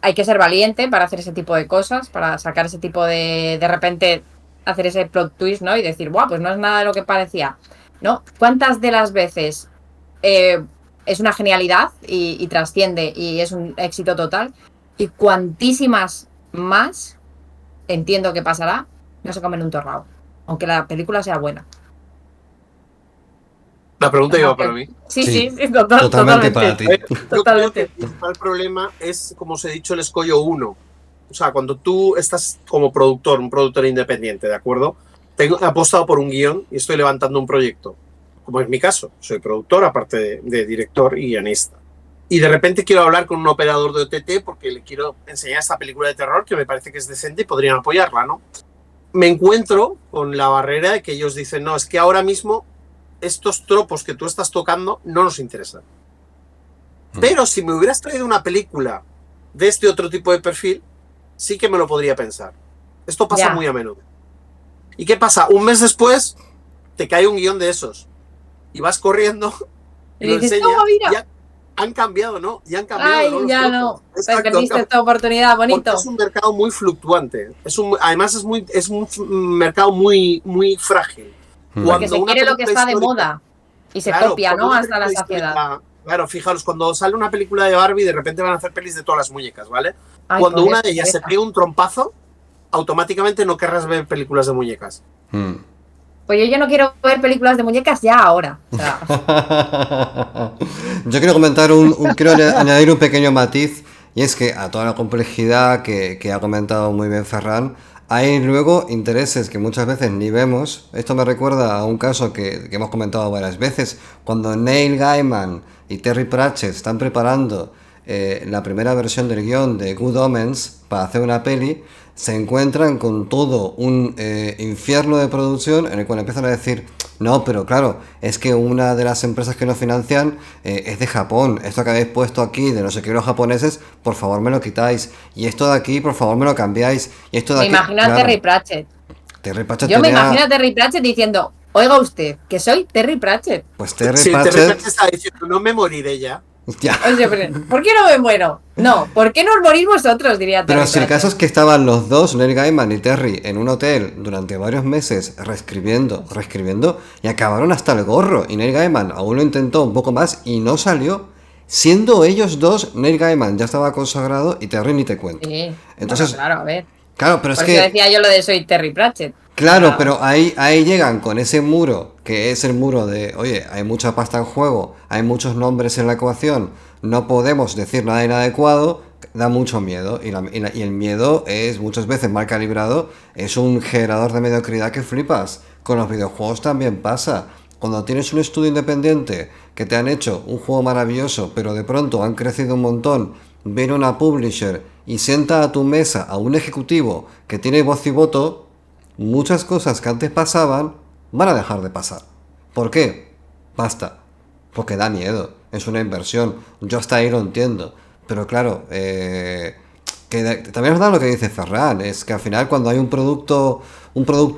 hay que ser valiente para hacer ese tipo de cosas, para sacar ese tipo de repente hacer ese plot twist, ¿no? Y decir, ¡buah! Pues no es nada de lo que parecía, ¿no? ¿Cuántas de las veces es una genialidad y trasciende y es un éxito total? Y cuantísimas más, entiendo que pasará, no se comen un torrao, aunque la película sea buena. La pregunta iba para mí. Sí, totalmente para ti. Totalmente. El principal problema es, como os he dicho, el escollo 1. O sea, cuando tú estás como productor, un productor independiente, ¿de acuerdo? He apostado por un guión y estoy levantando un proyecto. Como es mi caso, soy productor, aparte de director y guionista. Y de repente quiero hablar con un operador de OTT porque le quiero enseñar esta película de terror que me parece que es decente y podrían apoyarla, ¿no? Me encuentro con la barrera de que ellos dicen, no, es que ahora mismo estos tropos que tú estás tocando no nos interesan. Pero si me hubieras traído una película de este otro tipo de perfil, sí que me lo podría pensar. Esto pasa muy a menudo. ¿Y qué pasa? Un mes después te cae un guión de esos y vas corriendo y lo enseñas. Ya han cambiado, ¿no? Ya han cambiado. Ay, ¿no? Ya no. Te perdiste esta oportunidad, bonito. Porque es un mercado muy fluctuante. Además es un mercado muy, muy frágil. Porque se quiere lo que está de moda y se copia, ¿no? Hasta la saciedad. Claro, fijaros, cuando sale una película de Barbie, de repente van a hacer pelis de todas las muñecas, ¿vale? Cuando una de ellas se pega un trompazo, automáticamente no querrás ver películas de muñecas. Pues yo ya no quiero ver películas de muñecas ya ahora. O sea. Yo quiero comentar quiero añadir un pequeño matiz, y es que a toda la complejidad que ha comentado muy bien Ferran, hay luego intereses que muchas veces ni vemos. Esto me recuerda a un caso que hemos comentado varias veces, cuando Neil Gaiman y Terry Pratchett están preparando la primera versión del guión de Good Omens para hacer una peli, se encuentran con todo un infierno de producción en el cual empiezan a decir, no, pero claro, es que una de las empresas que nos financian es de Japón, esto que habéis puesto aquí de no sé qué los japoneses, por favor me lo quitáis, y esto de aquí, por favor me lo cambiáis, y esto de aquí... Me imagino a Terry Pratchett. Yo me imagino a Terry Pratchett diciendo, oiga usted, que soy Terry Pratchett. Pues Terry Pratchett está diciendo, no me moriré ya. Ya. Oye, ¿por qué no me muero? No, ¿por qué no os morís vosotros? Diría Terry. Pero si el caso es que estaban los dos, Neil Gaiman y Terry, en un hotel durante varios meses reescribiendo, y acabaron hasta el gorro. Y Neil Gaiman aún lo intentó un poco más y no salió. Siendo ellos dos, Neil Gaiman ya estaba consagrado y Terry ni te cuento. Sí, entonces, claro, a ver. Claro, pero por es que... decía yo lo de soy Terry Pratchett. Claro, pero ahí llegan con ese muro, que es el muro de, oye, hay mucha pasta en juego, hay muchos nombres en la ecuación, no podemos decir nada inadecuado, Da mucho miedo y el miedo es muchas veces mal calibrado, es un generador de mediocridad que flipas. Con los videojuegos también pasa. Cuando tienes un estudio independiente que te han hecho un juego maravilloso, pero de pronto han crecido un montón, viene una publisher y sienta a tu mesa a un ejecutivo que tiene voz y voto, muchas cosas que antes pasaban van a dejar de pasar. ¿Por qué? Basta. Porque da miedo. Es una inversión. Yo hasta ahí lo entiendo. Pero claro, también es verdad lo que dice Ferran. Es que al final cuando hay un producto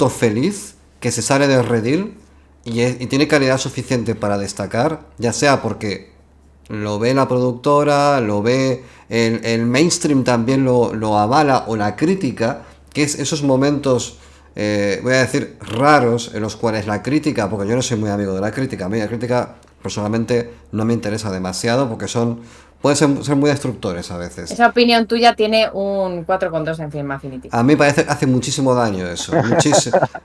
feliz que se sale del redil y tiene calidad suficiente para destacar, ya sea porque lo ve la productora, lo ve el mainstream también lo avala, o la crítica, que es esos momentos, voy a decir, raros, en los cuales la crítica, porque yo no soy muy amigo de la crítica, a mí la crítica personalmente no me interesa demasiado porque pueden ser muy destructores a veces. Esa opinión tuya tiene un 4,2 en Film Affinity. A mí me parece que hace muchísimo daño eso,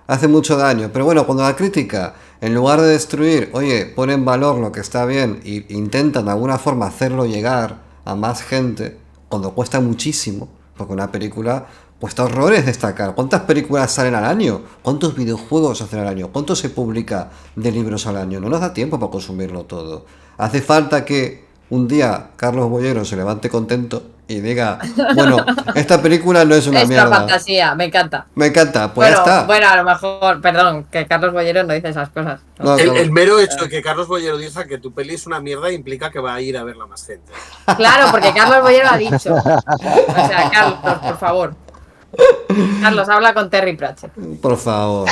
hace mucho daño. Pero bueno, cuando la crítica, en lugar de destruir, oye, pone en valor lo que está bien e intentan de alguna forma hacerlo llegar a más gente, cuando cuesta muchísimo, porque una película cuesta horrores destacar. ¿Cuántas películas salen al año? ¿Cuántos videojuegos hacen al año? ¿Cuánto se publica de libros al año? No nos da tiempo para consumirlo todo. Hace falta que un día Carlos Bollero se levante contento y diga, bueno, esta película no es una mierda. Es una fantasía, me encanta. Me encanta, pues bueno, ya está. Bueno, a lo mejor, perdón, que Carlos Bollero no dice esas cosas. No, el mero hecho de que Carlos Bollero diga que tu peli es una mierda implica que va a ir a verla más gente. Claro, porque Carlos Bollero ha dicho. O sea, Carlos, por favor. Carlos, habla con Terry Pratchett. Por favor.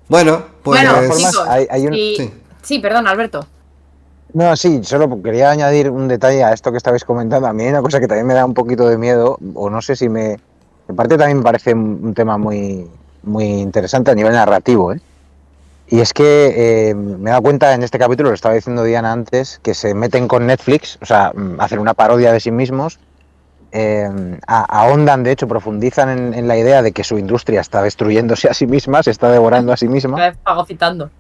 Bueno, pues... Bueno, chicos, sí, perdón, Alberto. No, sí, solo quería añadir un detalle a esto que estabais comentando. A mí hay una cosa que también me da un poquito de miedo, o no sé si me... En parte también me parece un tema muy, muy interesante a nivel narrativo, ¿eh? Y es que me he dado cuenta en este capítulo, lo estaba diciendo Diana antes, que se meten con Netflix, o sea, hacen una parodia de sí mismos, ahondan, de hecho, profundizan en la idea de que su industria está destruyéndose a sí misma, se está devorando a sí misma. Fagocitando.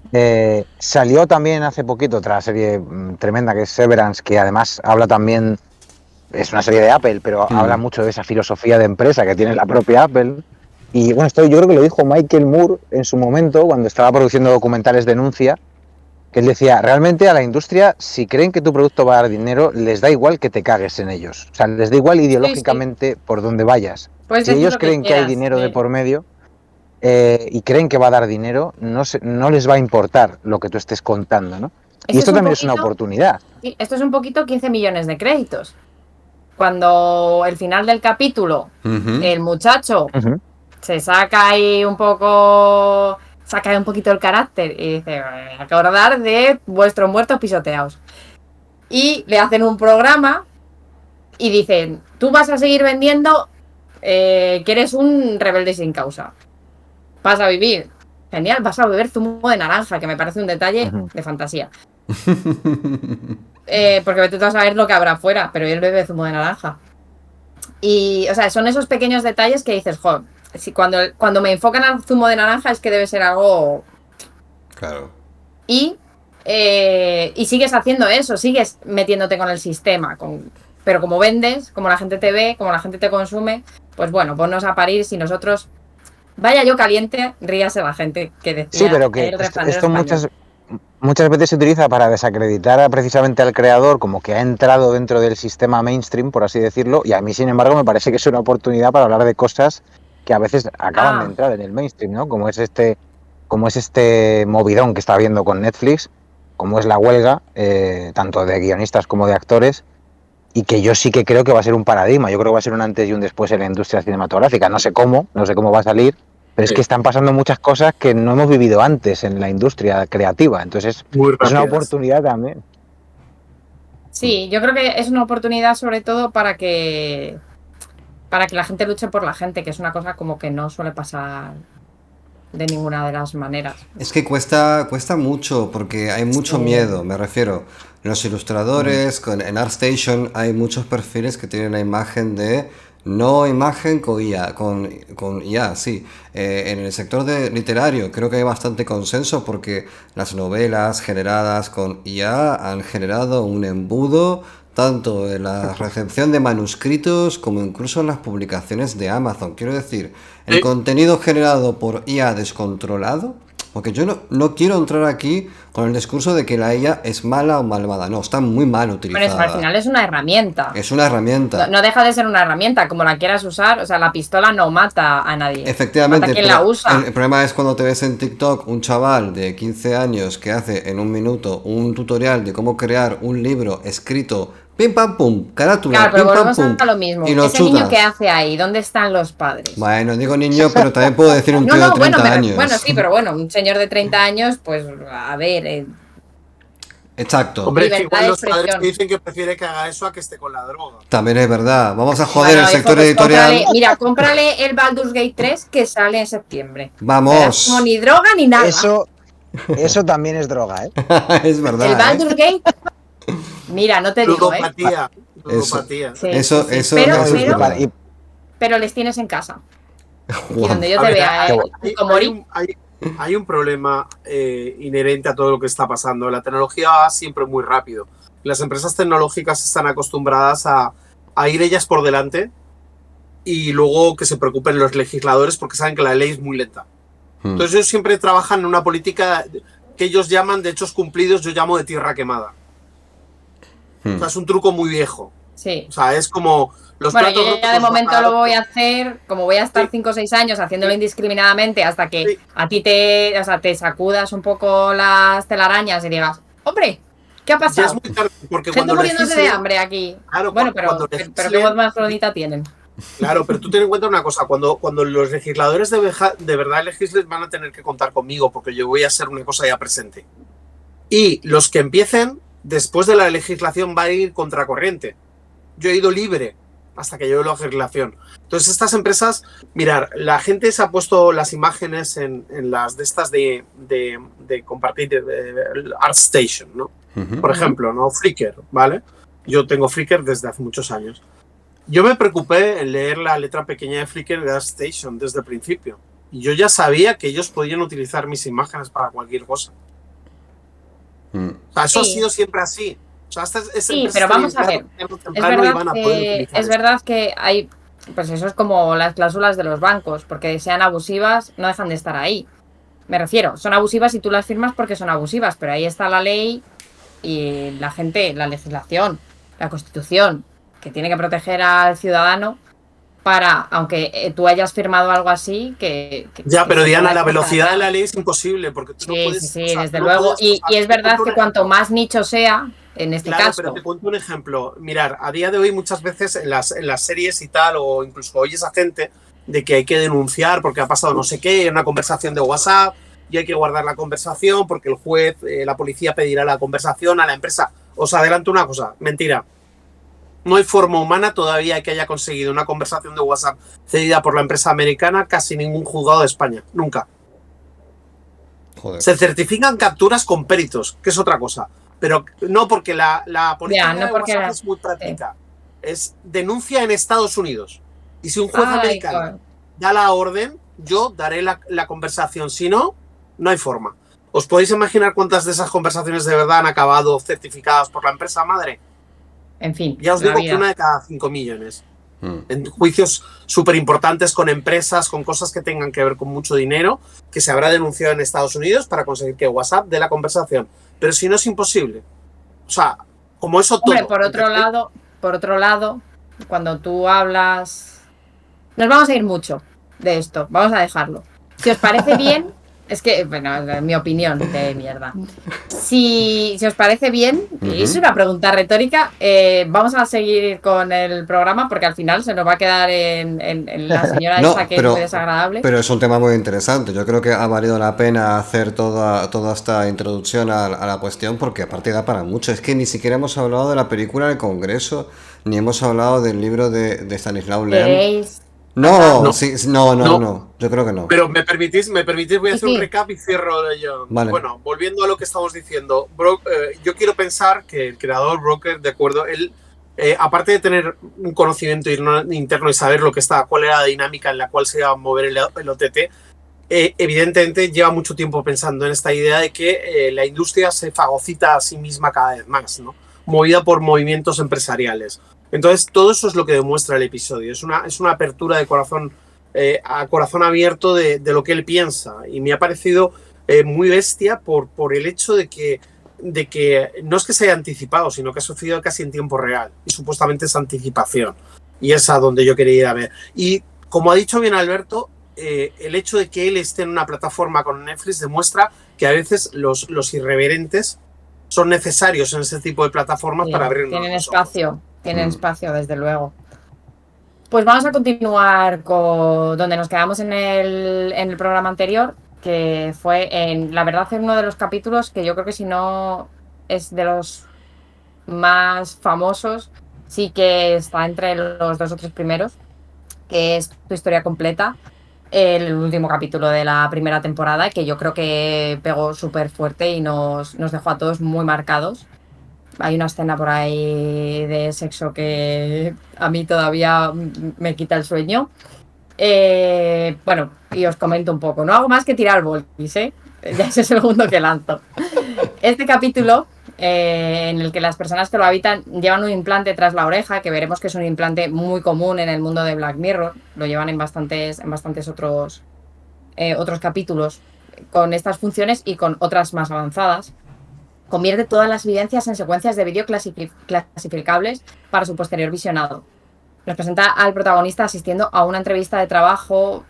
Salió también hace poquito otra serie tremenda que es Severance, que además habla también, es una serie de Apple, pero habla mucho de esa filosofía de empresa que tiene la propia Apple. Y bueno, esto yo creo que lo dijo Michael Moore en su momento, cuando estaba produciendo documentales Denuncia, que él decía, realmente a la industria, si creen que tu producto va a dar dinero, les da igual que te cagues en ellos. O sea, les da igual ideológicamente por donde vayas. Pues si ellos creen que hay dinero de por medio y creen que va a dar dinero, no les va a importar lo que tú estés contando, ¿no? Y esto también es una oportunidad. Sí, esto es un poquito 15 millones de créditos. Cuando el final del capítulo, el muchacho se saca ahí un poco... Saca un poquito el carácter y dice, acordar de vuestros muertos pisoteados. Y le hacen un programa y dicen, tú vas a seguir vendiendo que eres un rebelde sin causa. Vas a vivir, genial, vas a beber zumo de naranja, que me parece un detalle de fantasía. Porque vete tú a saber lo que habrá afuera, pero él bebe zumo de naranja. Y, o sea, son esos pequeños detalles que dices, joder, si cuando me enfocan al zumo de naranja es que debe ser algo... Claro. Y sigues haciendo eso, sigues metiéndote con el sistema, pero como vendes, como la gente te ve, como la gente te consume, pues bueno, ponnos a parir si nosotros... Vaya yo caliente, ríase la gente que decía... Sí, pero que esto muchas veces se utiliza para desacreditar precisamente al creador, como que ha entrado dentro del sistema mainstream, por así decirlo, y a mí, sin embargo, me parece que es una oportunidad para hablar de cosas que a veces acaban de entrar en el mainstream, ¿no? Como es este movidón que está habiendo con Netflix, como es la huelga, tanto de guionistas como de actores, y que yo sí que creo que va a ser un paradigma. Yo creo que va a ser un antes y un después en la industria cinematográfica. No sé cómo va a salir, pero es que están pasando muchas cosas que no hemos vivido antes en la industria creativa. Entonces es una oportunidad también. Sí, yo creo que es una oportunidad sobre todo para que la gente luche por la gente, que es una cosa como que no suele pasar de ninguna de las maneras. Es que cuesta mucho porque hay mucho miedo, me refiero. Los ilustradores, en ArtStation hay muchos perfiles que tienen la imagen de no imagen con IA, con IA, sí. En el sector literario creo que hay bastante consenso porque las novelas generadas con IA han generado un embudo tanto en la recepción de manuscritos como incluso en las publicaciones de Amazon. Quiero decir, el contenido generado por IA descontrolado, porque yo no quiero entrar aquí con el discurso de que la IA es mala o malvada. No, está muy mal utilizada. Bueno, eso al final es una herramienta. Es una herramienta. No deja de ser una herramienta, como la quieras usar. O sea, la pistola no mata a nadie. Efectivamente, mata a quien la usa. El problema es cuando te ves en TikTok un chaval de 15 años que hace en un minuto un tutorial de cómo crear un libro escrito pim pam pum, carátula, claro, pero pim pam volvemos pum, a lo mismo. y lo Ese chutas. niño que hace ahí, ¿dónde están los padres? Bueno, digo niño, pero también puedo decir un tío de 30 años. Bueno, sí, pero bueno, un señor de 30 años, pues a ver. Exacto. Hombre, es que igual los padres dicen que prefiere que haga eso a que esté con la droga. También es verdad. Vamos a joder el sector editorial. Cómprale el Baldur's Gate 3 que sale en septiembre. Vamos. No, ni droga ni nada. Eso también es droga, ¿eh? Es verdad. El Baldur's Gate. Mira, no te digo, ludopatía. Sí, eso pero les tienes en casa. Y donde yo te vea, hay un problema inherente a todo lo que está pasando. La tecnología va siempre muy rápido. Las empresas tecnológicas están acostumbradas a ir ellas por delante y luego que se preocupen los legisladores porque saben que la ley es muy lenta. Entonces ellos siempre trabajan en una política que ellos llaman de hechos cumplidos, yo llamo de tierra quemada. O sea, es un truco muy viejo. Sí. O sea, es como los platos rotos. Yo ya de momento lo voy a hacer, como voy a estar 5 o 6 años haciéndolo indiscriminadamente hasta que a ti te sacudas un poco las telarañas y digas, hombre, ¿qué ha pasado? Ya es muy tarde, porque gente muriéndose de hambre aquí. Claro, bueno, pero qué voz más bonita tienen. Claro, pero tú ten en cuenta una cosa, cuando los legisladores de verdad legislen van a tener que contar conmigo porque yo voy a ser una cosa ya presente. Y los que empiecen, después de la legislación va a ir contracorriente. Yo he ido libre hasta que llegue la legislación. Entonces estas empresas, mirar, la gente se ha puesto las imágenes en las de estas de compartir ArtStation, ¿no? Por ejemplo, ¿no? Flickr, ¿vale? Yo tengo Flickr desde hace muchos años. Yo me preocupé en leer la letra pequeña de Flickr de ArtStation desde el principio. Y yo ya sabía que ellos podían utilizar mis imágenes para cualquier cosa. O sea, eso ha sido siempre así. O sea, sí, pero vamos a ver. Es verdad que hay, pues eso es como las cláusulas de los bancos, porque sean abusivas, no dejan de estar ahí. Me refiero, son abusivas y tú las firmas porque son abusivas, pero ahí está la ley y la gente, la legislación, la Constitución, que tiene que proteger al ciudadano para, aunque tú hayas firmado algo así, Ya, pero Diana, la velocidad de la ley es imposible, porque tú no puedes... Sí, desde luego, y es verdad que cuanto más nicho sea, en este caso... pero te cuento un ejemplo. Mirar, a día de hoy muchas veces en las series y tal, o incluso oyes a gente de que hay que denunciar porque ha pasado no sé qué, una conversación de WhatsApp, y hay que guardar la conversación porque el juez, la policía pedirá la conversación a la empresa. Os adelanto una cosa, mentira. No hay forma humana todavía que haya conseguido una conversación de WhatsApp cedida por la empresa americana casi ningún juzgado de España. Nunca. Joder. Se certifican capturas con peritos, que es otra cosa. Pero no porque la política de WhatsApp es muy práctica. Es denuncia en Estados Unidos. Y si un juez americano da la orden, yo daré la conversación. Si no, no hay forma. ¿Os podéis imaginar cuántas de esas conversaciones de verdad han acabado certificadas por la empresa madre? En fin. Ya os digo que una de cada 5 millones. En juicios súper importantes con empresas, con cosas que tengan que ver con mucho dinero, que se habrá denunciado en Estados Unidos para conseguir que WhatsApp dé la conversación. Pero si no, es imposible. O sea, como eso todo. Hombre, por otro lado, cuando tú hablas... Nos vamos a ir mucho de esto. Vamos a dejarlo. Si os parece bien... Es que, bueno, es mi opinión de mierda. Si os parece bien, y es una pregunta retórica, vamos a seguir con el programa porque al final se nos va a quedar en la señora esa que es muy desagradable. Pero es un tema muy interesante. Yo creo que ha valido la pena hacer toda esta introducción a la cuestión porque aparte da para mucho. Es que ni siquiera hemos hablado de la película del Congreso, ni hemos hablado del libro de Stanislaw Lem. No, yo creo que no. Pero me permitís, voy a hacer un recap y cierro yo. Vale. Bueno, volviendo a lo que estamos diciendo, yo quiero pensar que el creador Broker, de acuerdo, él, aparte de tener un conocimiento interno y saber cuál era la dinámica en la cual se iba a mover el OTT, evidentemente lleva mucho tiempo pensando en esta idea de que la industria se fagocita a sí misma cada vez más, ¿no? movida por movimientos empresariales. Entonces, todo eso es lo que demuestra el episodio. Es una apertura de corazón a corazón abierto de lo que él piensa. Y me ha parecido muy bestia por el hecho de que no es que se haya anticipado, sino que ha sucedido casi en tiempo real. Y supuestamente es anticipación. Y es a donde yo quería ir a ver. Y como ha dicho bien Alberto, el hecho de que él esté en una plataforma con Netflix demuestra que a veces los irreverentes son necesarios en ese tipo de plataformas para abrirnos tienen los espacio, ojos. Tienen espacio, desde luego. Pues vamos a continuar con donde nos quedamos en el programa anterior, que fue la verdad, en uno de los capítulos que yo creo que si no es de los más famosos, sí que está entre los 2 o 3 primeros, que es Tu historia completa, el último capítulo de la primera temporada, que yo creo que pegó súper fuerte y nos dejó a todos muy marcados. Hay una escena por ahí de sexo que a mí todavía me quita el sueño. Bueno, y os comento un poco. No hago más que tirar voltis, ¿eh? Ya es el segundo que lanzo. Este capítulo, en el que las personas que lo habitan llevan un implante tras la oreja, que veremos que es un implante muy común en el mundo de Black Mirror, lo llevan en bastantes otros capítulos con estas funciones y con otras más avanzadas. Convierte todas las evidencias en secuencias de vídeo clasificables para su posterior visionado. Nos presenta al protagonista asistiendo a una entrevista de trabajo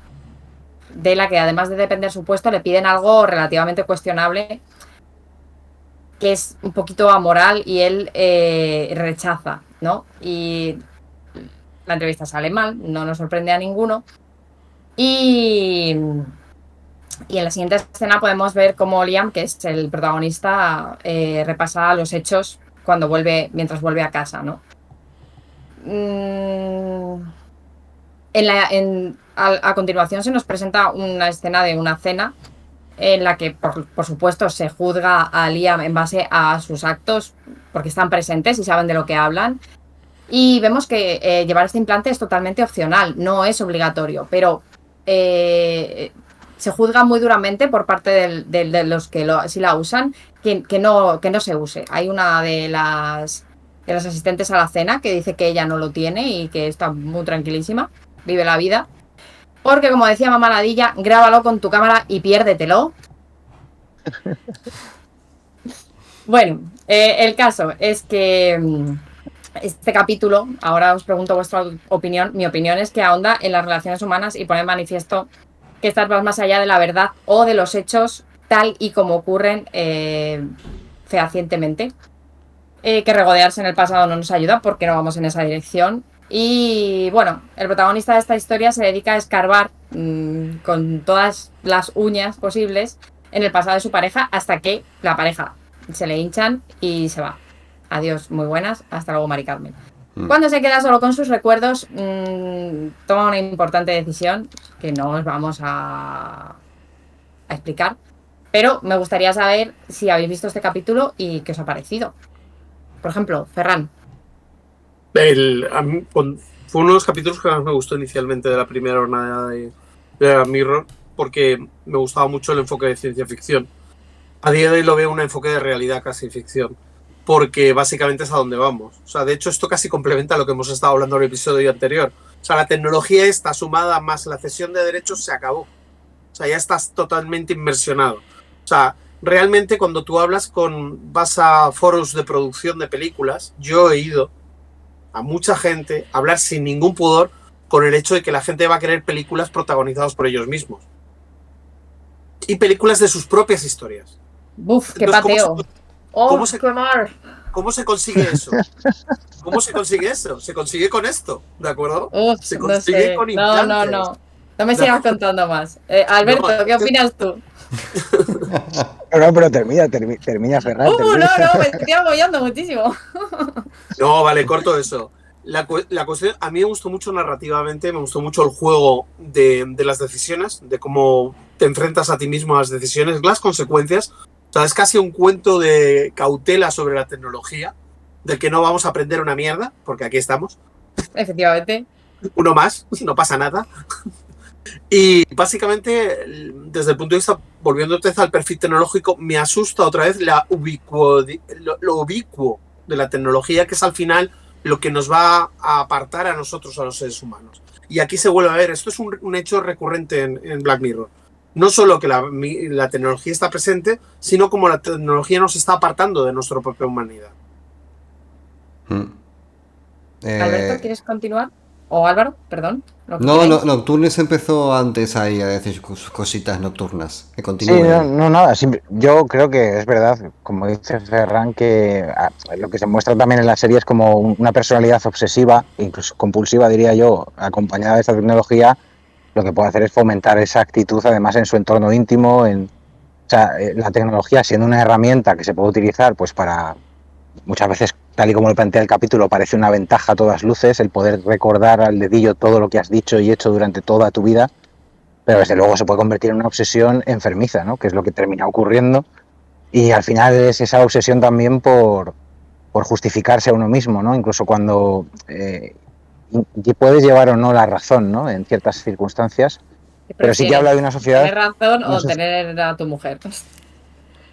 de la que, además de depender su puesto, le piden algo relativamente cuestionable, que es un poquito amoral, y él rechaza, ¿no? Y la entrevista sale mal, no nos sorprende a ninguno. Y en la siguiente escena podemos ver cómo Liam, que es el protagonista, repasa los hechos mientras vuelve a casa, ¿no? A continuación se nos presenta una escena de una cena en la que, por supuesto, se juzga a Liam en base a sus actos, porque están presentes y saben de lo que hablan. Y vemos que llevar este implante es totalmente opcional, no es obligatorio, pero se juzga muy duramente por parte de los que sí la usan, que no se use. Hay una de las asistentes a la cena que dice que ella no lo tiene y que está muy tranquilísima, vive la vida. Porque, como decía Mamá Ladilla, grábalo con tu cámara y piérdetelo. Bueno, el caso es que este capítulo, ahora os pregunto vuestra opinión. Mi opinión es que ahonda en las relaciones humanas y pone en manifiesto que estas van más allá de la verdad o de los hechos tal y como ocurren fehacientemente. Que regodearse en el pasado no nos ayuda porque no vamos en esa dirección. Y bueno, el protagonista de esta historia se dedica a escarbar con todas las uñas posibles en el pasado de su pareja, hasta que la pareja se le hinchan y se va. Adiós, muy buenas, hasta luego, Mari Carmen. Cuando se queda solo con sus recuerdos, toma una importante decisión que no os vamos a explicar, pero me gustaría saber si habéis visto este capítulo y qué os ha parecido. Por ejemplo, Ferran. Fue uno de los capítulos que más me gustó inicialmente de la primera jornada de Black Mirror, porque me gustaba mucho el enfoque de ciencia ficción. A día de hoy lo veo un enfoque de realidad casi ficción, porque básicamente es a donde vamos. O sea, de hecho, esto casi complementa lo que hemos estado hablando en el episodio anterior. O sea, la tecnología esta sumada más la cesión de derechos se acabó. O sea, ya estás totalmente inmersionado. O sea, realmente cuando tú vas a foros de producción de películas, yo he ido a mucha gente a hablar sin ningún pudor con el hecho de que la gente va a querer películas protagonizadas por ellos mismos. Y películas de sus propias historias. ¡Buf, qué pateo! ¿Cómo se consigue eso? ¿Cómo se consigue eso? Se consigue con esto, ¿de acuerdo? Se consigue con implantes. No me sigas contando más. Alberto, ¿qué opinas tú? No, pero termina Ferran. No, me estoy apoyando muchísimo. No, vale, corto eso. La cuestión, a mí me gustó mucho narrativamente, me gustó mucho el juego de las decisiones, de cómo te enfrentas a ti mismo a las decisiones, las consecuencias. O sea, es casi un cuento de cautela sobre la tecnología, del que no vamos a aprender una mierda, porque aquí estamos. Efectivamente. Uno más, no pasa nada. Y básicamente, desde el punto de vista, volviendo otra vez al perfil tecnológico, me asusta otra vez lo ubicuo de la tecnología, que es al final lo que nos va a apartar a nosotros, a los seres humanos. Y aquí se vuelve a ver, esto es un hecho recurrente en Black Mirror. No solo que la tecnología está presente, sino como la tecnología nos está apartando de nuestra propia humanidad. Alberto, ¿quieres continuar? O Álvaro, perdón. No, Nocturnes empezó antes ahí a decir sus cositas nocturnas. Que continúe. Sí, nada. Yo creo que es verdad, como dice Ferran, que lo que se muestra también en la serie es como una personalidad obsesiva, incluso compulsiva, diría yo, acompañada de esta tecnología. Lo que puede hacer es fomentar esa actitud, además, en su entorno íntimo. La tecnología siendo una herramienta que se puede utilizar, pues para muchas veces, tal y como lo plantea el capítulo, parece una ventaja a todas luces el poder recordar al dedillo todo lo que has dicho y hecho durante toda tu vida, pero desde luego se puede convertir en una obsesión enfermiza, ¿no? Que es lo que termina ocurriendo, y al final es esa obsesión también por justificarse a uno mismo, ¿no? Incluso cuando puedes llevar o no la razón, ¿no? En ciertas circunstancias, pero sí que habla de una sociedad... ¿Tener razón o tener a tu mujer?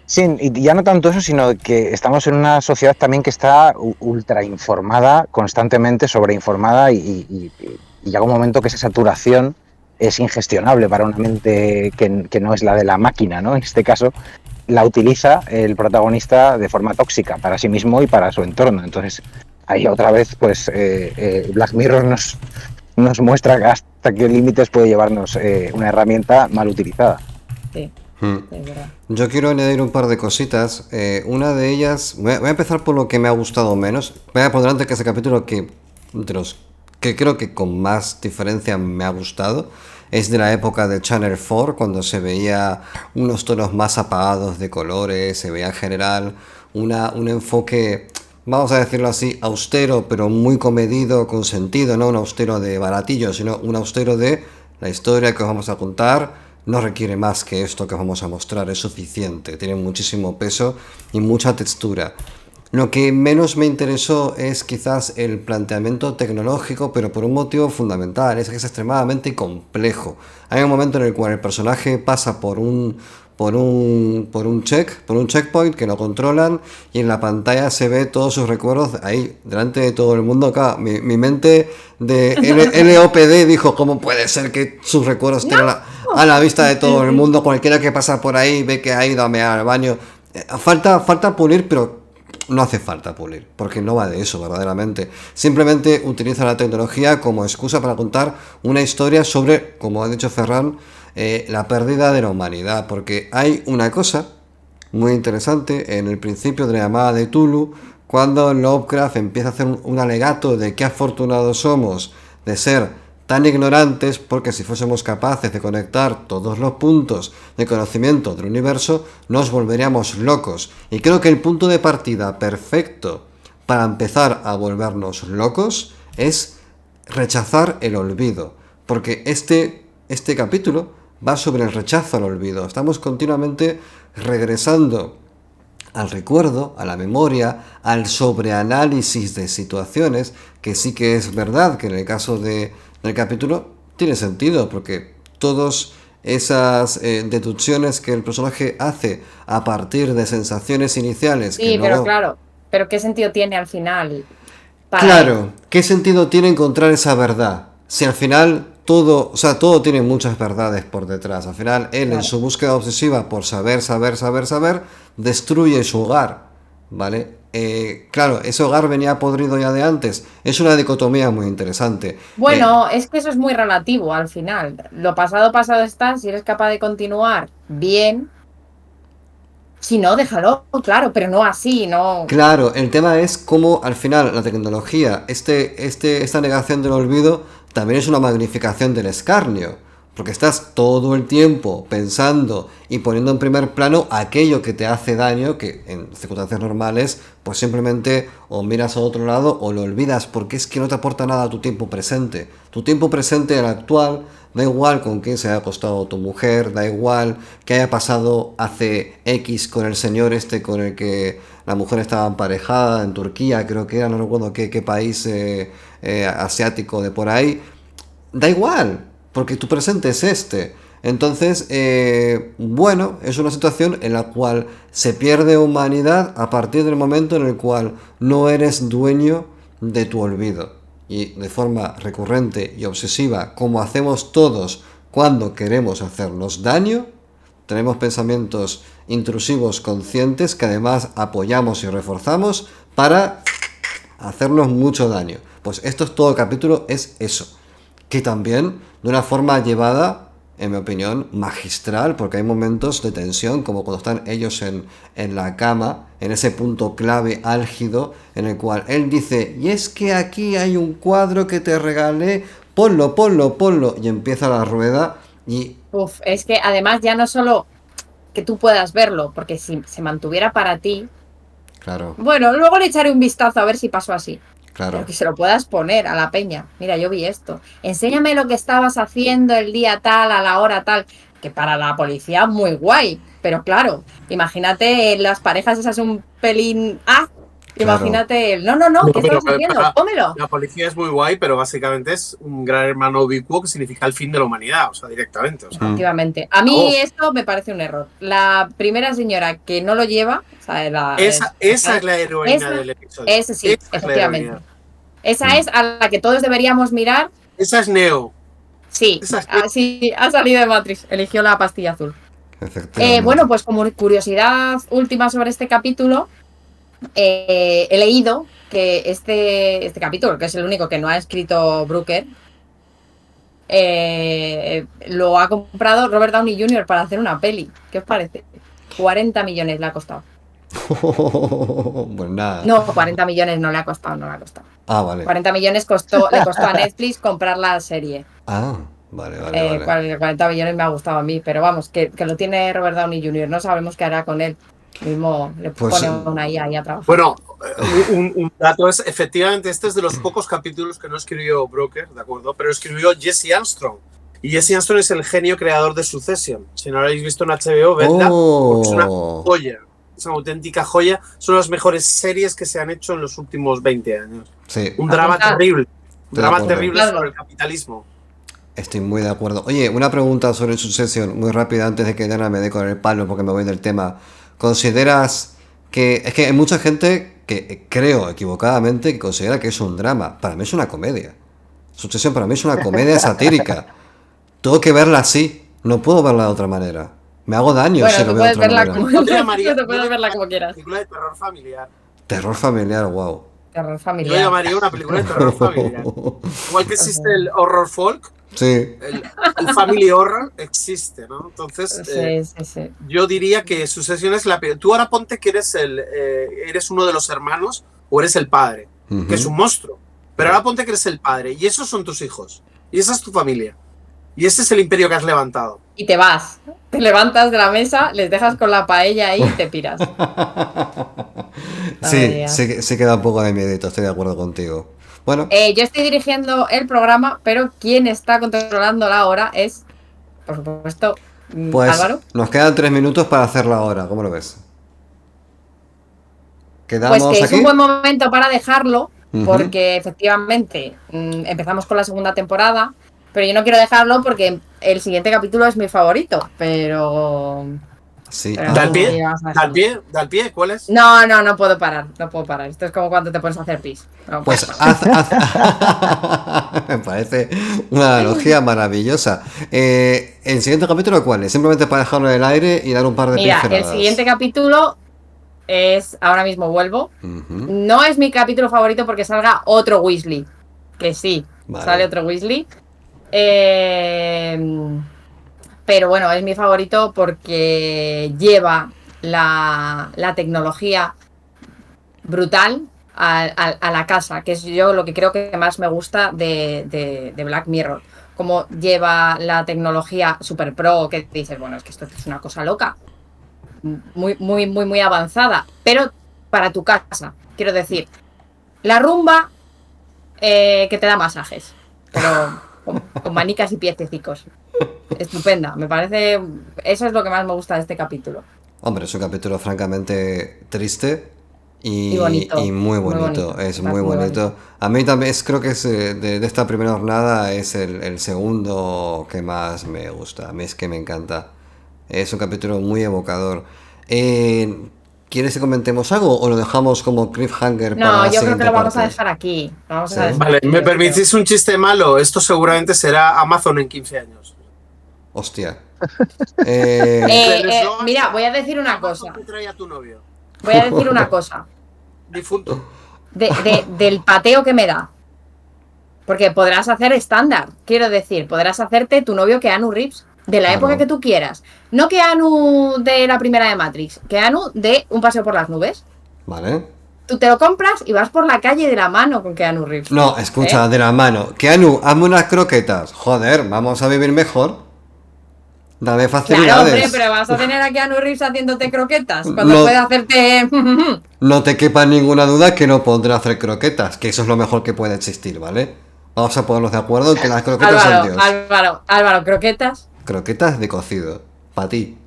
Sí, y ya no tanto eso, sino que estamos en una sociedad también que está ultra informada, constantemente sobreinformada, y llega un momento que esa saturación es ingestionable para una mente que no es la de la máquina, ¿no? En este caso, la utiliza el protagonista de forma tóxica para sí mismo y para su entorno. Entonces, ahí otra vez, pues, Black Mirror nos muestra hasta qué límites puede llevarnos una herramienta mal utilizada. Sí. Yo quiero añadir un par de cositas. Una de ellas, voy a empezar por lo que me ha gustado menos. Voy a poner antes que ese capítulo que creo que con más diferencia me ha gustado. Es de la época de Channel 4, cuando se veía unos tonos más apagados de colores, se veía en general un enfoque, vamos a decirlo así, austero, pero muy comedido, con sentido, no un austero de baratillo, sino un austero de la historia que os vamos a contar. No requiere más que esto que vamos a mostrar, es suficiente, tiene muchísimo peso y mucha textura. Lo que menos me interesó es quizás el planteamiento tecnológico, pero por un motivo fundamental, es que es extremadamente complejo. Hay un momento en el cual el personaje pasa por un checkpoint que lo controlan, y en la pantalla se ve todos sus recuerdos ahí, delante de todo el mundo. Acá, mi mente de LOPD dijo, ¿cómo puede ser que sus recuerdos estén a la vista de todo el mundo? Cualquiera que pasa por ahí ve que ha ido a mear al baño. Falta pulir, pero no hace falta pulir, porque no va de eso verdaderamente. Simplemente utiliza la tecnología como excusa para contar una historia sobre, como ha dicho Ferran, la pérdida de la humanidad, porque hay una cosa muy interesante en el principio de la llamada de Tulu, cuando Lovecraft empieza a hacer un alegato de qué afortunados somos de ser tan ignorantes, porque si fuésemos capaces de conectar todos los puntos de conocimiento del universo, nos volveríamos locos. Y creo que el punto de partida perfecto para empezar a volvernos locos es rechazar el olvido, porque este capítulo va sobre el rechazo al olvido. Estamos continuamente regresando al recuerdo, a la memoria, al sobreanálisis de situaciones, que sí que es verdad que en el caso del capítulo tiene sentido, porque todas esas deducciones que el personaje hace a partir de sensaciones iniciales... Sí, pero claro, pero ¿qué sentido tiene al final? Claro, ¿qué sentido tiene encontrar esa verdad? Si al final todo tiene muchas verdades por detrás. Al final él, en su búsqueda obsesiva por saber, destruye su hogar, ¿vale? Claro, ese hogar venía podrido ya de antes. Es una dicotomía muy interesante. Bueno, es que eso es muy relativo al final. Lo pasado está. Si eres capaz de continuar, bien. Si no, déjalo, claro, pero no así, no. Claro, el tema es cómo al final la tecnología, esta negación del olvido, también es una magnificación del escarnio, porque estás todo el tiempo pensando y poniendo en primer plano aquello que te hace daño, que en circunstancias normales pues simplemente o miras a otro lado o lo olvidas, porque es que no te aporta nada a tu tiempo presente. Tu tiempo presente, el actual, da igual con quién se haya acostado tu mujer, da igual que haya pasado hace X con el señor con el que la mujer estaba emparejada en Turquía, creo que era, no recuerdo qué país asiático de por ahí. Da igual, porque tu presente es Entonces, bueno, es una situación en la cual se pierde humanidad a partir del momento en el cual no eres dueño de tu olvido. Y de forma recurrente y obsesiva, como hacemos todos cuando queremos hacernos daño, tenemos pensamientos intrusivos conscientes que además apoyamos y reforzamos para hacernos mucho daño. Pues esto es todo el capítulo, es eso. Que también, de una forma llevada, en mi opinión, magistral, porque hay momentos de tensión, como cuando están ellos en la cama, en ese punto clave álgido, en el cual él dice, y es que aquí hay un cuadro que te regalé, ponlo, y empieza la rueda y... Uf, es que además ya no solo que tú puedas verlo, porque si se mantuviera para ti, Claro, bueno, luego le echaré un vistazo a ver si pasó así. claro. Pero que se lo puedas poner a la peña. Mira, yo vi esto. Enséñame lo que estabas haciendo el día tal, a la hora tal. Que para la policía muy guay. Pero claro, imagínate las parejas esas un pelín... Imagínate el... No, No, ¿qué pero estabas haciendo? Pómelo. la policía es muy guay, pero básicamente es un gran hermano ubicuo que significa el fin de la humanidad, o sea, directamente. O sea, Efectivamente. A mí esto me parece un error. La primera señora que no lo lleva... O sea, esa es la heroína del episodio. Esa sí, Esa es la efectivamente. heroína. Esa es a la que todos deberíamos mirar. Esa es Neo. Sí, Esa es- así ha salido de Matrix. Eligió la pastilla azul. Efectivamente. Bueno, pues como curiosidad última sobre este capítulo, he leído que este capítulo, que es el único que no ha escrito Brooker, lo ha comprado Robert Downey Jr. para hacer una peli. ¿Qué os parece? 40 millones le ha costado. Pues nada. No, 40 millones no le ha costado. Ah, vale. 40 millones le costó a Netflix comprar la serie. Ah, vale. 40 millones me ha gustado a mí, pero vamos, que lo tiene Robert Downey Jr., no sabemos qué hará con él. Mismo le Pues, pone una IA ahí a trabajar. Bueno, un dato es, efectivamente, este es de los pocos capítulos que no escribió Broker, ¿de acuerdo? Pero escribió Jesse Armstrong. Y Jesse Armstrong es el genio creador de Succession. Si no lo habéis visto en HBO, vedla, porque es una joya. Es una auténtica joya. Son las mejores series que se han hecho en los últimos 20 años. Sí, Un drama terrible. Un drama acuerdo. terrible sobre el capitalismo. estoy muy de acuerdo. Oye, una pregunta sobre Succession, muy rápida antes de que Diana me dé con el palo porque me voy del tema. ¿Consideras que... Es que hay mucha gente que creo equivocadamente que considera que es un drama. Para mí es una comedia. Succession para mí es una comedia satírica. Tengo que verla así. No puedo verla de otra manera. Me hago daño Bueno, si tú lo veo de puedes otra verla manera. como, Yo llamaría- tú puedes verla como quieras. Película de terror familiar. Terror familiar, wow. Terror Yo familiar. llamaría una película de terror familiar. Igual que existe el horror folk, Sí. el family horror existe, ¿no? Entonces, Sí. yo diría que Succession es la... Tú ahora ponte que eres uno de los hermanos o eres el padre, Ujú. que es un monstruo. Pero ahora ponte que eres el padre y esos son tus hijos. Y esa es tu familia. Y ese es el imperio que has levantado. Y te vas. Te levantas de la mesa, les dejas con la paella ahí y te piras. Sí, ya. sí que da un poco de miedito, estoy de acuerdo contigo. Bueno, Yo estoy dirigiendo el programa, pero quien está controlando la hora es, por supuesto, pues Álvaro. nos quedan 3 minutos para hacerla ahora, ¿cómo lo ves? ¿Quedamos Pues que es aquí? un buen momento para dejarlo, Ujú. porque efectivamente empezamos con la segunda temporada, pero yo no quiero dejarlo porque el siguiente capítulo es mi favorito, pero... Sí. pero Da Ah. el pie, vamos a da el dejarlo. pie, da el pie, ¿cuál es? No puedo parar. Esto es como cuando te pones a hacer pis. No Pues puedo parar. Me parece una analogía maravillosa. ¿El siguiente capítulo cuál es? Simplemente para dejarlo en el aire y dar un par de Mira, el pinceladas. siguiente capítulo es, ahora mismo vuelvo, Ujú. no es mi capítulo favorito porque salga otro Weasley, que sí, Vale. sale otro Weasley. Pero bueno, es mi favorito porque lleva la tecnología brutal a la casa, que es yo lo que creo que más me gusta de Black Mirror. Como lleva la tecnología super pro, que dices, bueno, es que esto es una cosa loca, muy avanzada, pero para tu casa. Quiero decir, la rumba que te da masajes, pero con manicas y piececicos. Estupenda, me parece. Eso es lo que más me gusta de este capítulo. Hombre, es un capítulo francamente triste Y bonito. Y muy bonito, es muy bonito. A mí también creo que es de esta primera jornada es el segundo que más me gusta. A mí es que me encanta. Es un capítulo muy evocador. ¿Quieres que comentemos algo o lo dejamos como cliffhanger para la No, yo creo que lo vamos a parte? dejar aquí. Sí. Vale, ¿me permitís un chiste malo? Esto seguramente será Amazon en 15 años. Hostia. Mira, voy a decir una cosa. ¿Qué trae a tu novio? Voy a decir una cosa. Difunto. Del pateo que me da. Porque podrás hacer estándar. Quiero decir, podrás hacerte tu novio Keanu Reeves de la época que tú quieras. No Keanu de la primera de Matrix. Keanu de Un paseo por las nubes. Vale. Tú te lo compras y vas por la calle de la mano con Keanu Reeves. No, escucha, de la mano. Keanu, hazme unas croquetas. Joder, vamos a vivir mejor. Dame facilidades. Claro, hombre, pero vas a tener a Keanu Reeves haciéndote croquetas cuando puede hacerte... No te quepa ninguna duda que no podrá hacer croquetas, que eso es lo mejor que puede existir, ¿vale? Vamos a ponernos de acuerdo en que las croquetas son Dios. Álvaro, croquetas. Croquetas de cocido, para ti.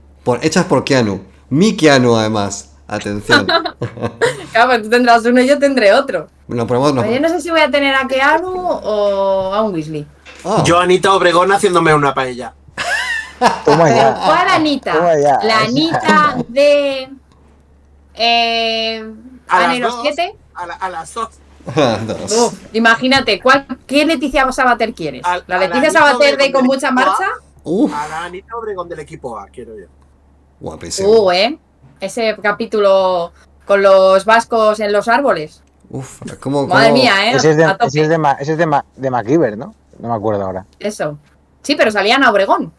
Hechas por Keanu. Mi Keanu, además. Atención. Claro, pues tú tendrás uno y yo tendré otro. Lo probamos, Yo no sé si voy a tener a Keanu o a un Weasley. Oh. Yo, Anita Obregón, haciéndome una paella. Toma ya. ¿Cuál Anita? Toma ya. La Anita de... A las Anhelo dos. 7. A las dos. Dos. Imagínate, ¿qué Leticia Sabater quieres? A ¿La la Leticia Anita Sabater de Obregón con del mucha equipo A. marcha? A la Anita Obregón del equipo A, quiero yo. Guapísimo. Ese capítulo con los vascos en los árboles. Uf, ¿cómo? Madre mía, Ese es A tope. de MacGyver, ¿no? No me acuerdo ahora. Eso. Sí, pero salían a Obregón.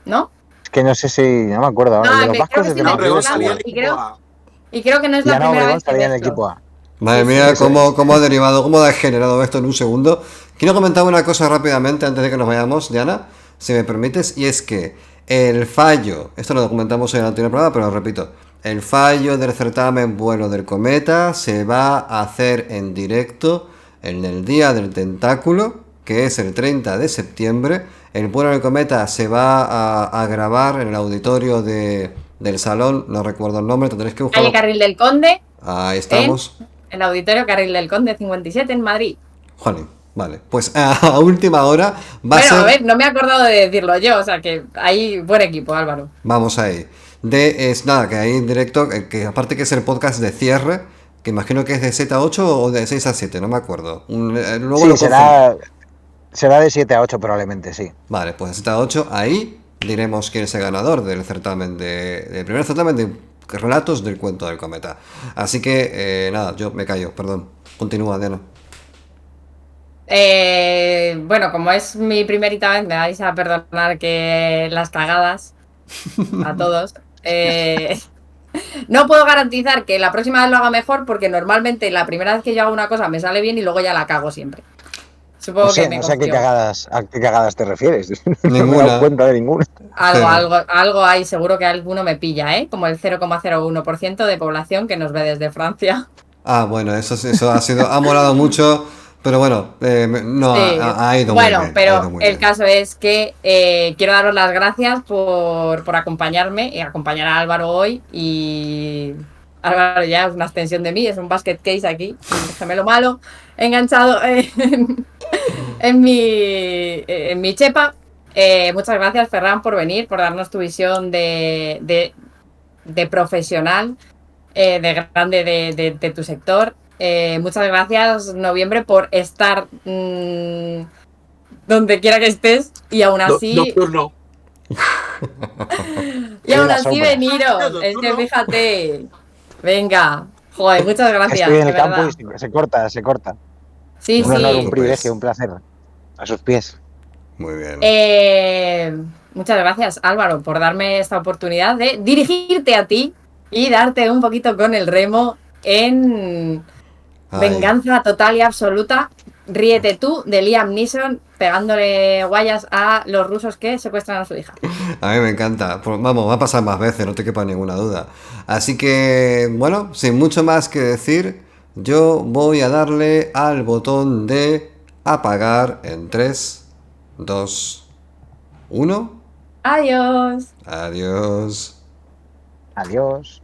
¿No? Es que no sé si... No me acuerdo ahora. No, De los creo vascos que es de sí me Obregón MacGyver. salía en y equipo creo- A. Y creo que no es Y la Ana primera Obregón vez que salía en el mezclo. equipo A. Madre mía, cómo ha derivado, cómo ha degenerado esto en un segundo. Quiero comentar una cosa rápidamente antes de que nos vayamos, Diana, si me permites, y es que el fallo, esto lo documentamos en el anterior programa, pero lo repito, el fallo del certamen Vuelo del Cometa se va a hacer en directo en el Día del Tentáculo, que es el 30 de septiembre. El Vuelo del Cometa se va a grabar en el auditorio del salón, no recuerdo el nombre, tendréis que buscarlo. Calle Carril del Conde, Ahí estamos. el auditorio Carril del Conde 57 en Madrid. Jolín, vale. Pues a última hora va a ser... A ver, no me he acordado de decirlo yo, o sea que hay buen equipo, Álvaro. Vamos ahí. Nada, que ahí en directo, que aparte que es el podcast de cierre, que imagino que es de 7 a 8 o de 6 a 7, no me acuerdo. Luego Sí, lo será de 7 a 8 probablemente, sí. Vale, pues de 7 a 8, ahí diremos quién es el ganador del certamen del primer certamen de relatos del cuento del cometa. Así que, nada, yo me callo, perdón. Continúa, Diana. Bueno, como es mi primerita vez, me vais a perdonar que las cagadas a todos. No puedo garantizar que la próxima vez lo haga mejor porque normalmente la primera vez que yo hago una cosa me sale bien y luego ya la cago siempre. Supongo No sé, que me no sé a qué confío. cagadas te refieres. No me he Ninguna. dado cuenta de ninguna. Algo hay, seguro que alguno me pilla, ¿eh? Como el 0,01% de población que nos ve desde Francia. Ah, bueno, eso ha molado mucho, pero bueno, no, Sí. ha ido muy Bueno, bien. pero ha ido muy el bien. caso es que quiero daros las gracias por acompañarme y acompañar a Álvaro hoy. Y Álvaro ya es una extensión de mí, es un basket case aquí, un gemelo malo, enganchado en mi chepa. Muchas gracias, Ferran, por venir, por darnos tu visión de profesional, de grande de tu sector. Muchas gracias, Noviembre, por estar donde quiera que estés y aún así Nocturno. y aún la así sombra. veniros. Es que fíjate, venga, joder, muchas gracias. Estoy en el de campo verdad. y se corta, se corta. Sí, Un honor, un sí. privilegio, un placer. A sus pies. Muy bien. Muchas gracias, Álvaro, por darme esta oportunidad de dirigirte a ti y darte un poquito con el remo en Ay. venganza total y absoluta. Ríete tú de Liam Neeson pegándole guayas a los rusos que secuestran a su hija. A mí me encanta. Vamos, va a pasar más veces, no te quepa ninguna duda. Así que, bueno, sin mucho más que decir, yo voy a darle al botón de apagar en 3, 2, 1. Adiós. Adiós. Adiós.